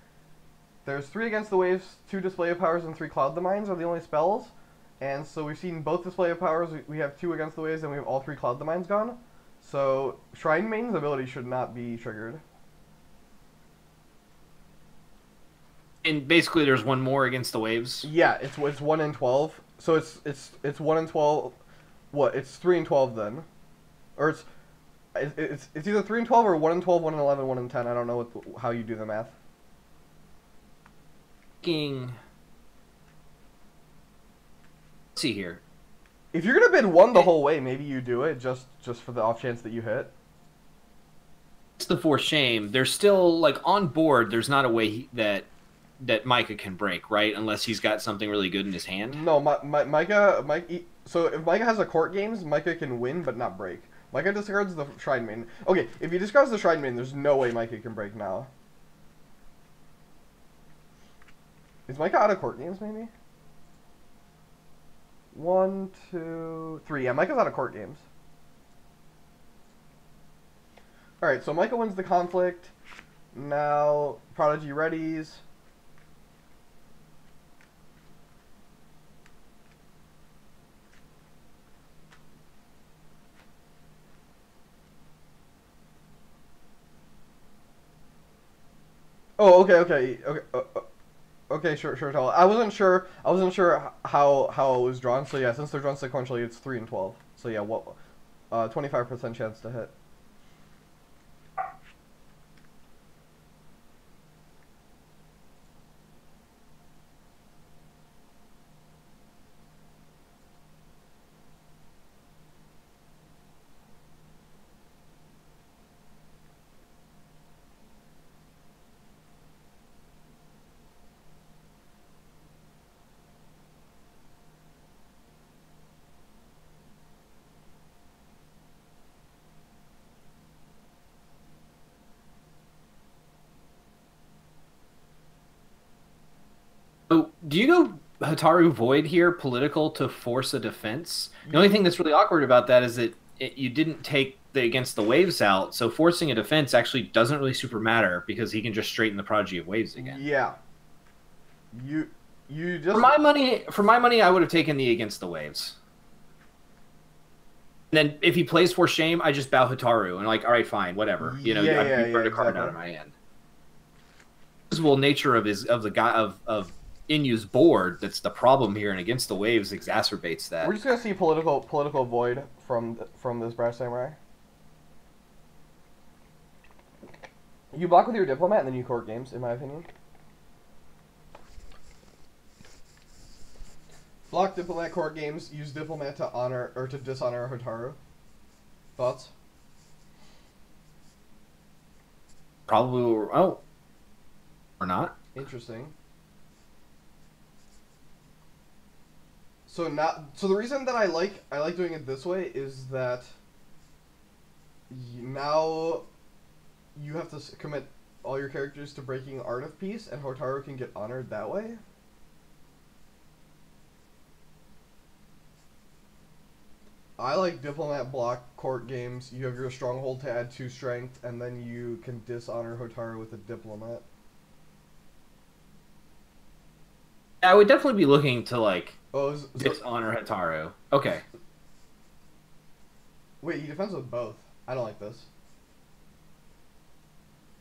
there's 3 Against the Waves, 2 Display of Powers, and 3 Cloud the Mines are the only spells. And so we've seen both Display of Powers. We have 2 Against the Waves, and we have all 3 Cloud the Mines gone. So Shrine Maiden's ability should not be triggered. And basically, there's one more against the waves. Yeah, it's 1 in 12. So it's 1 in 12. What? It's 3 in 12 then, or it's either 3 in 12 or 1 in 12, 1 in 11, 1 in 10. I don't know how you do the math. Let's see here. If you're gonna bid 1 the whole way, maybe you do it just for the off chance that you hit. It's the For Shame. There's still, like, on board, there's not a way that Micah can break, right? Unless he's got something really good in his hand. No, Micah. So if Micah has a court games, Micah can win but not break. Micah discards the Shrine Maiden. Okay, if he discards the Shrine Maiden, there's no way Micah can break now. Is Micah out of court games, maybe? 1, 2, 3. Yeah, Micah's out of court games. Alright, so Micah wins the conflict. Now, Prodigy readies. Oh, okay. Okay, sure, tell. I wasn't sure how it was drawn. So yeah, since they're drawn sequentially, it's 3 and 12. So yeah, 25% chance to hit. So, do you go Hataru Void here, political, to force a defense? The only thing that's really awkward about that is that you didn't take the Against the Waves out, so forcing a defense actually doesn't really super matter because he can just straighten the Prodigy of Waves again. Yeah. You just for my money, I would have taken the Against the Waves. And then if he plays For Shame, I just bow Hataru and like, all right, fine, whatever. You know, I burned a card out of my hand. Visible nature of Inyu's board that's the problem here, and Against the Waves exacerbates that. We're just gonna see political void from this Brash Samurai. You block with your Diplomat and then you court games, in my opinion. Block Diplomat, court games, use Diplomat to honor or to dishonor Hotaru. Thoughts? Probably. Oh, or not. Interesting. So the reason that I like doing it this way is that now you have to commit all your characters to breaking Art of Peace, and Hotaru can get honored that way. I like Diplomat block court games. You have your stronghold to add 2 strength, and then you can dishonor Hotaru with a Diplomat. I would definitely be looking to like so, dishonor Hataru. Okay. Wait, he defends with both. I don't like this.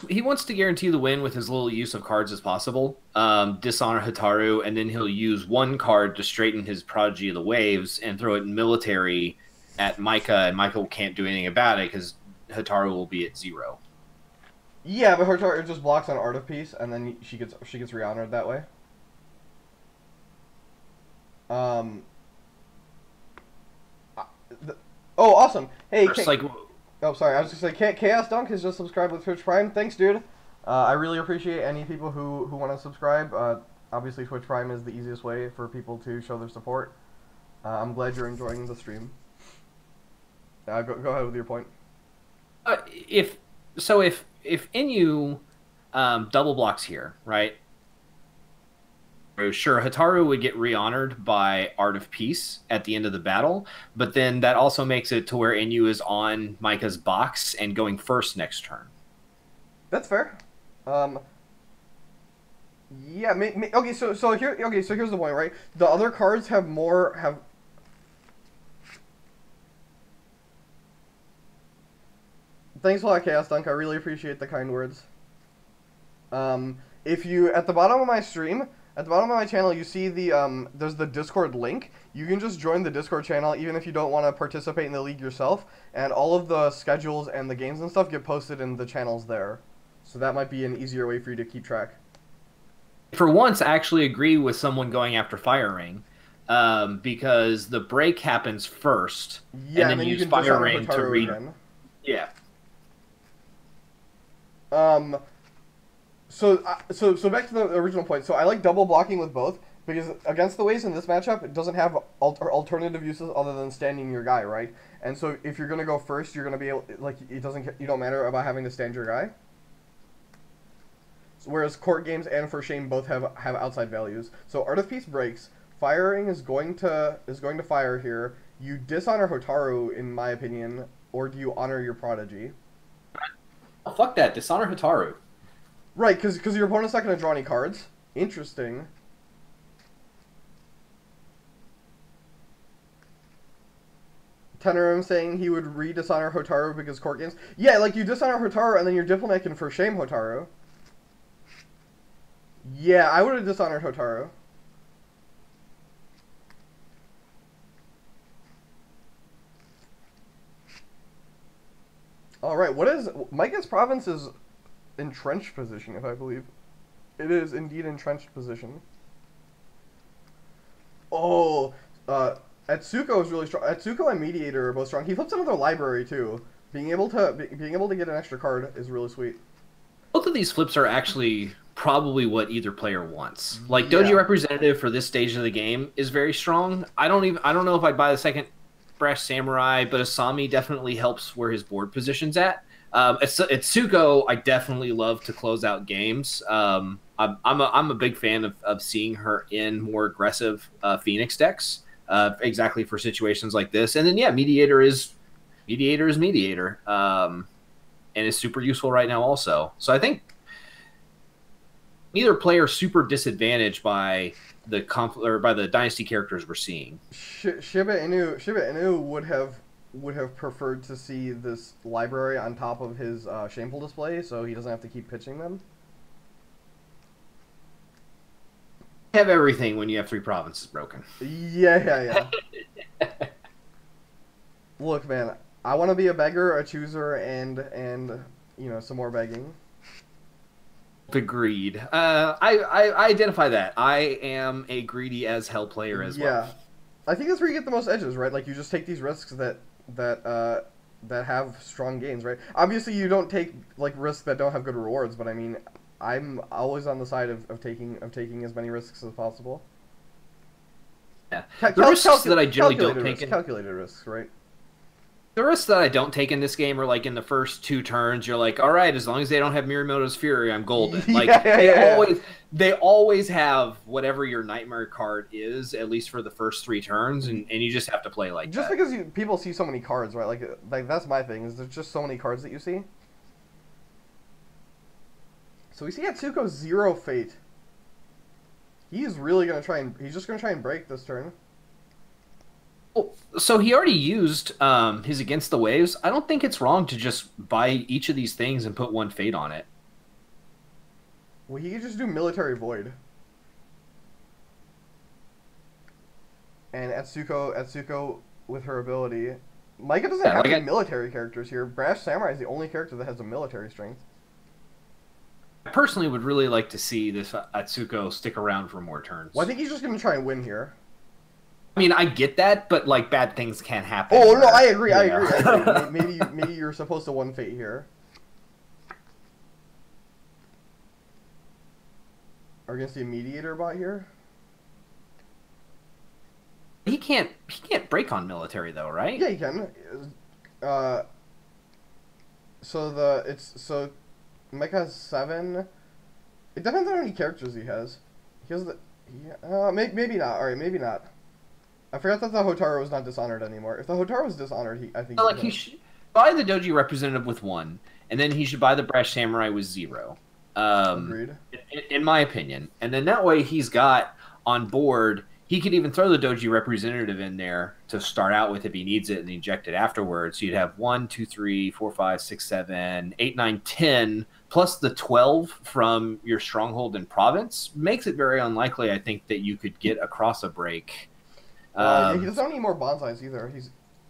He wants to guarantee the win with as little use of cards as possible. Dishonor Hataru, and then he'll use 1 card to straighten his Prodigy of the Waves and throw it in military at Micah, and Micah can't do anything about it because Hataru will be at 0. Yeah, but Hotaru just blocks on Art of Peace, and then she gets re-honored that way. Oh, awesome! Hey, oh, sorry. I was just like, Chaos Dunk has just subscribed with Twitch Prime. Thanks, dude. I really appreciate any people who want to subscribe. Obviously, Twitch Prime is the easiest way for people to show their support. I'm glad you're enjoying the stream. Go ahead with your point. If Inyu double blocks here, right? Sure, Hataru would get re-honored by Art of Peace at the end of the battle, but then that also makes it to where Inyu is on Micah's box and going first next turn. That's fair. Yeah. Okay. So here's the point, right? The other cards have more Thanks a lot, Chaos Dunk. I really appreciate the kind words. If you, at the bottom of my stream, at the bottom of my channel, you see the, there's the Discord link. You can just join the Discord channel even if you don't want to participate in the league yourself. And all of the schedules and the games and stuff get posted in the channels there. So that might be an easier way for you to keep track. For once, I actually agree with someone going after Fire Ring. Because the break happens first, Yeah, and then you use Fire Ring to read. Again. Yeah. So back to the original point. So I like double blocking with both because against the waves in this matchup, it doesn't have alternative uses other than standing your guy, right? And so if you're gonna go first, you're gonna be able, like, you don't matter about having to stand your guy. So whereas court games and For Shame both have outside values. So Art of Peace breaks. Firing is going to fire here. You dishonor Hotaru, in my opinion, or do you honor your Prodigy? Oh, fuck that. Dishonor Hotaru. Right, because your opponent's not going to draw any cards. Interesting. Tenerum saying he would re-dishonor Hotaru because court games. Yeah, like you dishonor Hotaru and then your Diplomat can For Shame Hotaru. Yeah, I would have dishonored Hotaru. Alright, what is... Micah's province is entrenched position, if I believe. It is indeed entrenched position. Oh, Atsuko is really strong. Atsuko and Mediator are both strong. He flips another library, too. Being able to get an extra card is really sweet. Both of these flips are actually probably what either player wants. Like, Doji Representative for this stage of the game is very strong. I don't know if I'd buy the second Brash Samurai, but Asami definitely helps where his board position's at. Atsuko, I definitely love to close out games. I'm a big fan of seeing her in more aggressive Phoenix decks, exactly for situations like this. And then Mediator is Mediator, and is super useful right now also. So I think neither player super disadvantaged by the Dynasty characters we're seeing. Shiba Inu would have preferred to see this library on top of his shameful display, so he doesn't have to keep pitching them. Have everything when you have 3 provinces broken. Yeah. Look, man, I want to be a beggar, a chooser, and some more begging. Agreed. I identify that. I am a greedy as hell player as well. Yeah, I think that's where you get the most edges, right? Like you just take these risks that have strong gains, right? Obviously, you don't take like risks that don't have good rewards, but I mean, I'm always on the side of taking as many risks as possible. Yeah, the risks that I generally don't take. Calculated risks, right? The risks that I don't take in this game are like in the first 2 turns. You're like, all right, as long as they don't have Mirumoto's Fury, I'm golden. Like they always have whatever your nightmare card is, at least for the first 3 turns, and you just have to play like just that. Because people see so many cards, right? Like that's my thing. Is there's just so many cards that you see. So we see Atsuko 0 Fate. He's really gonna try and he's just gonna try and break this turn. Oh, so he already used his Against the Waves. I don't think it's wrong to just buy each of these things and put 1 Fate on it. Well, he could just do Military Void. And Atsuko with her ability. Micah doesn't have any military characters here. Brash Samurai is the only character that has a military strength. I personally would really like to see this Atsuko stick around for more turns. Well, I think he's just going to try and win here. I mean, I get that, but like bad things can happen. Oh no, I agree. I agree. Maybe you're supposed to 1 Fate here. Are we gonna see a Mediator bot here? He can't break on military though, right? Yeah, he can. So Micah has 7. It depends on how many characters he has. He has maybe not. All right, maybe not. I forgot that the Hotaru was not dishonored anymore. If the Hotaru was dishonored, I think. Like he should buy the Doji Representative with 1, and then he should buy the Brash Samurai with 0. Agreed. In my opinion, and then that way he's got on board he could even throw the Doji representative in there to start out with if he needs it and eject it afterwards. So you'd have 1, 2, 3, 4, 5, 6, 7, 8, 9, 10, plus the 12 from your stronghold and province. Makes it very unlikely, I think, that you could get across a break. Yeah, he doesn't have any more bonsais either.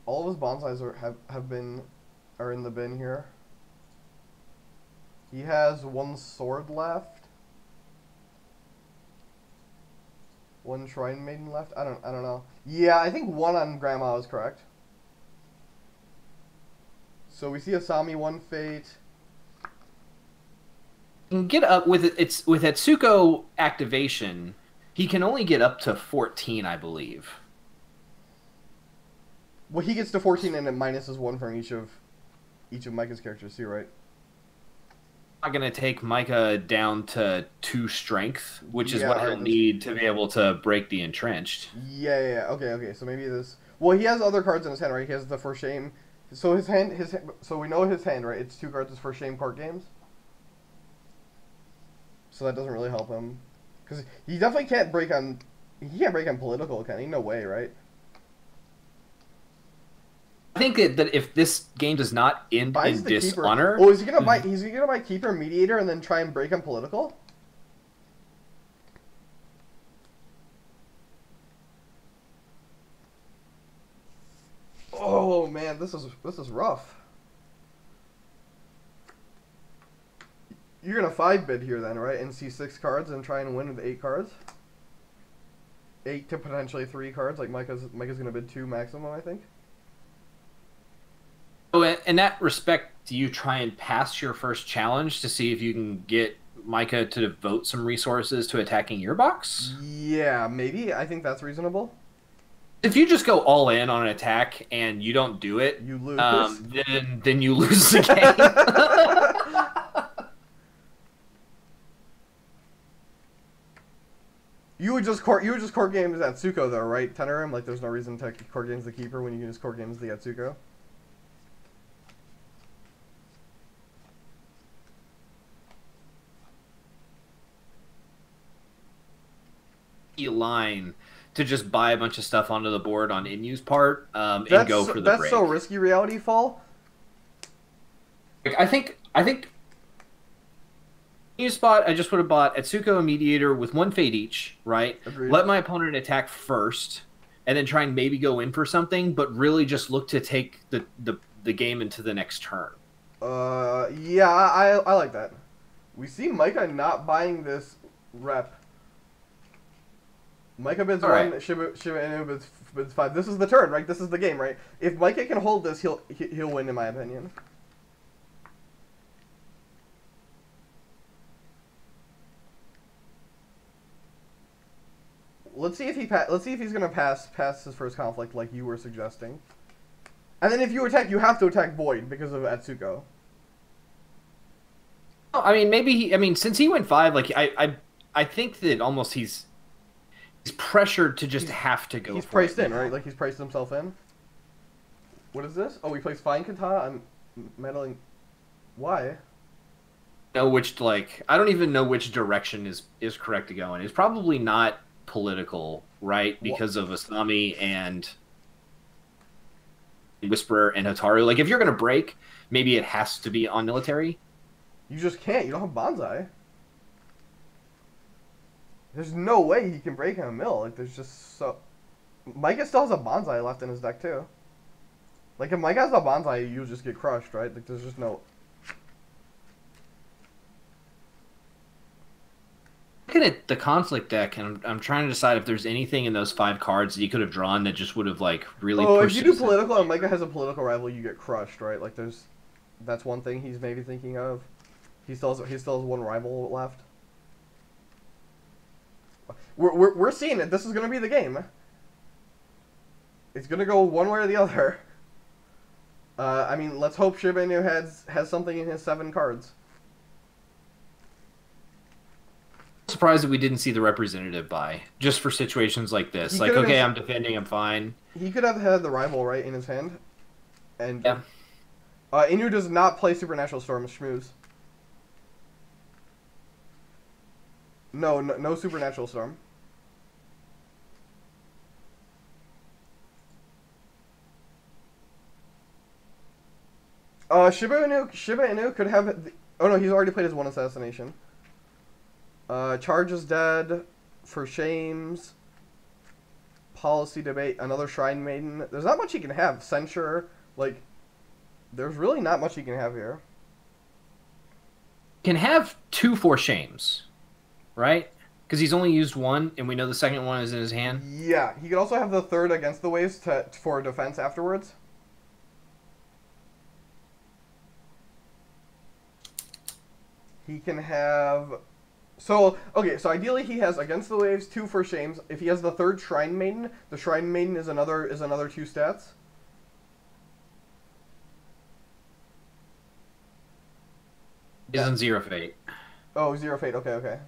All of his bonsais are in the bin here. He has 1 sword left. 1 Shrine Maiden left? I don't know. Yeah, I think 1 on Grandma is correct. So we see Asami 1 Fate. You can get up with with Etsuko activation, he can only get up to 14, I believe. Well, he gets to 14 and it minuses 1 from each of Micah's characters too, right? Not going to take Micah down to 2 strength, which is Yeah, what right, he'll need to be able to break the entrenched. Yeah. Okay. So maybe this. Well, he has other cards in his hand, right? He has the For Shame. So so we know his hand, right? It's 2 cards. It's For Shame court games. So that doesn't really help him, because he definitely can't break on. He can't break on political, can he? No way, right? I think that if this game does not end in dishonor... Oh, is he gonna buy? He's gonna buy Keeper Mediator and then try and break on political? Oh man, this is rough. You're gonna 5-bid here then, right? And see 6 cards and try and win with 8 cards. 8 to potentially 3 cards. Like Micah's gonna bid 2 maximum, I think. So in that respect, do you try and pass your first challenge to see if you can get Micah to devote some resources to attacking your box? Yeah, maybe. I think that's reasonable. If you just go all in on an attack and you don't do it, you lose. Then you lose the game. You would just court games Atsuko though, right, Tenerim? Like, there's no reason to court games the Keeper when you can just court games the Atsuko. Line to just buy a bunch of stuff onto the board on Inu's part and go for the that's break. So risky, Reality Fall. I think Inu spot, I just would have bought Etsuko and Mediator with 1 fate each, right? Agreed. Let my opponent attack first, and then try and maybe go in for something, but really just look to take the game into the next turn. Yeah, I like that. We see Micah not buying this rep. Micah bids 1, right. Shiba Inu bids 5. This is the turn, right? This is the game, right? If Micah can hold this, he'll win, in my opinion. Let's see if he's gonna pass his first conflict like you were suggesting. And then if you attack, you have to attack Void because of Atsuko. I mean, maybe since he went 5, like I think that almost he's pressured to just have to go. He's priced in, right? Like he's priced himself in. What is this? Oh, he plays Fine Kata. I'm meddling. Why? Know which I don't even know which direction is correct to go in. It's probably not political, right? Because of Asami and Whisperer and Hotaru. Like if you're gonna break, maybe it has to be on military. You just can't. You don't have Bonsai. There's no way he can break on a mill. Like, there's just so... Micah still has a Bonsai left in his deck, too. Like, if Micah has a Bonsai, you'll just get crushed, right? Like, there's just no... Looking at the conflict deck, and I'm trying to decide if there's anything in those 5 cards that you could have drawn that just would have, like, really pushed... if you do political and Micah has a political rival, you get crushed, right? Like, there's... That's one thing he's maybe thinking of. He still has 1 rival left. We're seeing it. This is going to be the game. It's going to go one way or the other. I mean, let's hope Shiba Inu has something in his 7 cards. Surprised that we didn't see the representative buy, just for situations like this. Like, okay, I'm defending, I'm fine. He could have had the rival, right, in his hand. And yeah. Inu does not play Supernatural Storm Schmooze. No Supernatural Storm. Shiba Inu could have. Oh no, he's already played his one assassination. Charge is dead. For shames. Policy debate. Another shrine maiden. There's not much he can have. Censure. Like, there's really not much he can have here. Can have 2 for shames, right? Because he's only used 1, and we know the second one is in his hand. Yeah, he could also have the third against the waves for defense afterwards. He can have... So, okay, so ideally he has against the waves, 2 for shames. If he has the third Shrine Maiden, the Shrine Maiden is another 2 stats. He's on 0 fate. Oh, 0 fate, okay.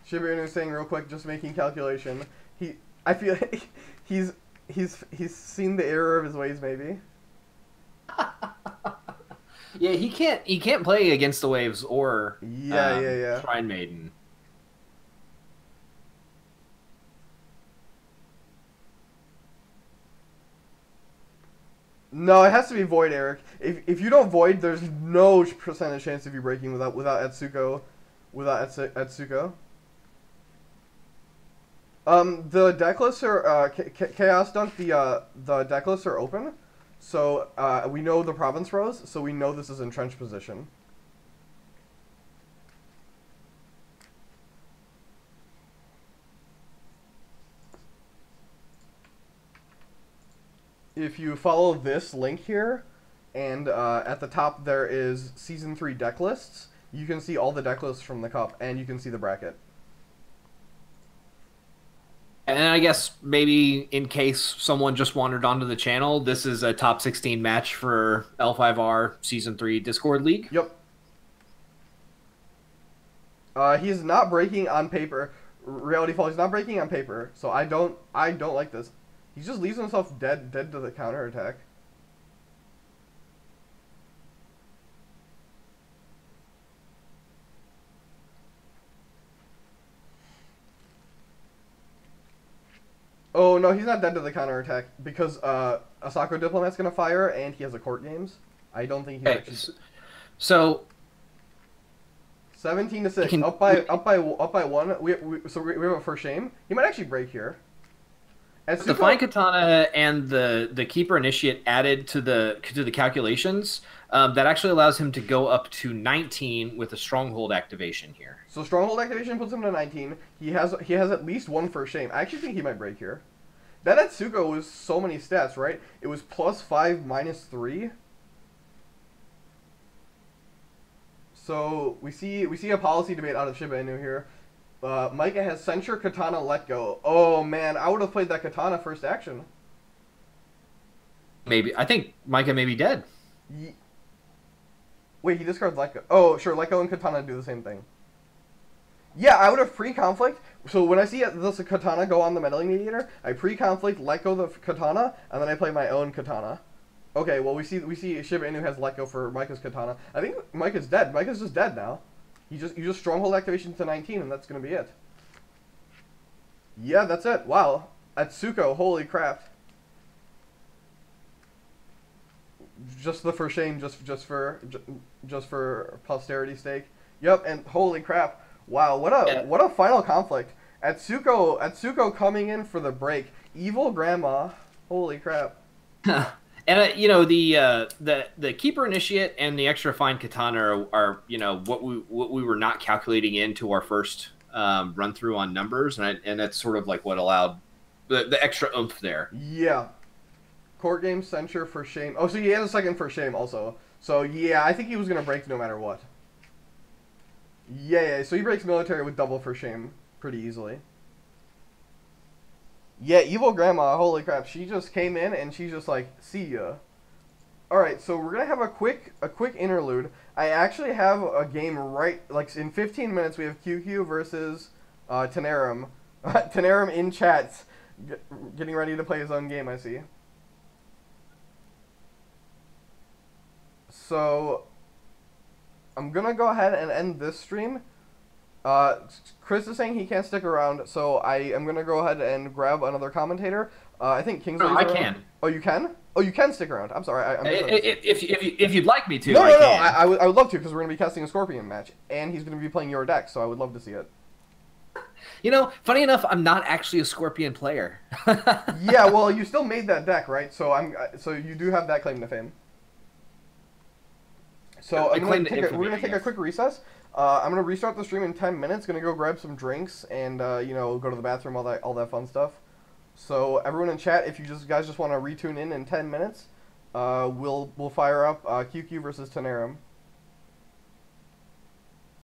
Shiba Inu saying real quick, just making calculation. I feel he's seen the error of his ways, maybe. Yeah, he can't play against the waves or yeah. Shrine Maiden. No, it has to be Void, Eric. If you don't Void, there's no percentage chance of you breaking without Etsuko. Etsuko. The Decklists are Chaos Dunk. The Decklists are open, so we know the province rows, so we know this is entrenched position. If you follow this link here, and at the top there is Season 3 deck lists, you can see all the deck lists from the cup, and you can see the bracket. And I guess maybe in case someone just wandered onto the channel, this is a top 16 match for L5R Season 3 Discord League. Yep. He's not breaking on paper. Reality Fall, he's not breaking on paper, so I don't like this. He just leaves himself dead to the counterattack. Oh no, he's not dead to the counterattack because Asako Diplomat's gonna fire and he has a court games. I don't think he's actually... So 17-6, up by 1. We have a first shame. He might actually break here. The Fine Katana and the Keeper Initiate added to the calculations, that actually allows him to go up to 19 with a Stronghold activation here. So Stronghold activation puts him to 19. He has at least 1 first shame. I actually think he might break here. That Etsuko was so many stats, right? It was +5, -3. So we see a policy debate out of Shiba Inu here. Micah has Censure, Katana, Let Go. Oh man, I would have played that Katana first action. Maybe. I think Micah may be dead. Wait, he discards Let Go. Oh, sure, Let Go and Katana do the same thing. Yeah, I would have pre-conflict. So when I see this Katana go on the Meddling Mediator, I pre-conflict, Let Go the Katana, and then I play my own Katana. Okay, well we see Shiba Inu has Let Go for Micah's Katana. I think Micah's dead. Micah's just dead now. You just Stronghold activation to 19, and that's gonna be it. Yeah, that's it. Wow, Etsuko, holy crap! Just the first shame, just for posterity's sake. Yep, and holy crap! Wow, what a final conflict. Etsuko coming in for the break. Evil Grandma, holy crap! And you know the Keeper Initiate and the extra Fine Katana are you know what we were not calculating into our first run through on numbers, and that's sort of like what allowed the extra oomph there. Yeah, court game censure for shame. Oh, so he had a second for shame also. So yeah, I think he was gonna break no matter what. Yeah. So he breaks military with double for shame pretty easily. Yeah, Evil Grandma, holy crap, she just came in and she's just like, see ya. Alright, so we're gonna have a quick interlude. I actually have a game right, like in 15 minutes we have QQ versus Tenerum. Tenerum in chats, getting ready to play his own game, I see. So, I'm gonna go ahead and end this stream. Chris is saying he can't stick around, so I am gonna go ahead and grab another commentator. I think Kingsley's No, I around. can. Oh, you can? Oh, you can stick around. I'm sorry. If you'd like me to, No, I no, no. can. I would love to because we're gonna be casting a Scorpion match, and he's gonna be playing your deck, so I would love to see it. You know, funny enough, I'm not actually a Scorpion player. Yeah, well, you still made that deck, right? So you do have that claim to fame. So we're gonna take a quick recess. I'm gonna restart the stream in 10 minutes. Gonna go grab some drinks and go to the bathroom, all that fun stuff. So everyone in chat, if you guys just want to retune in 10 minutes, we'll fire up QQ versus Tenerum.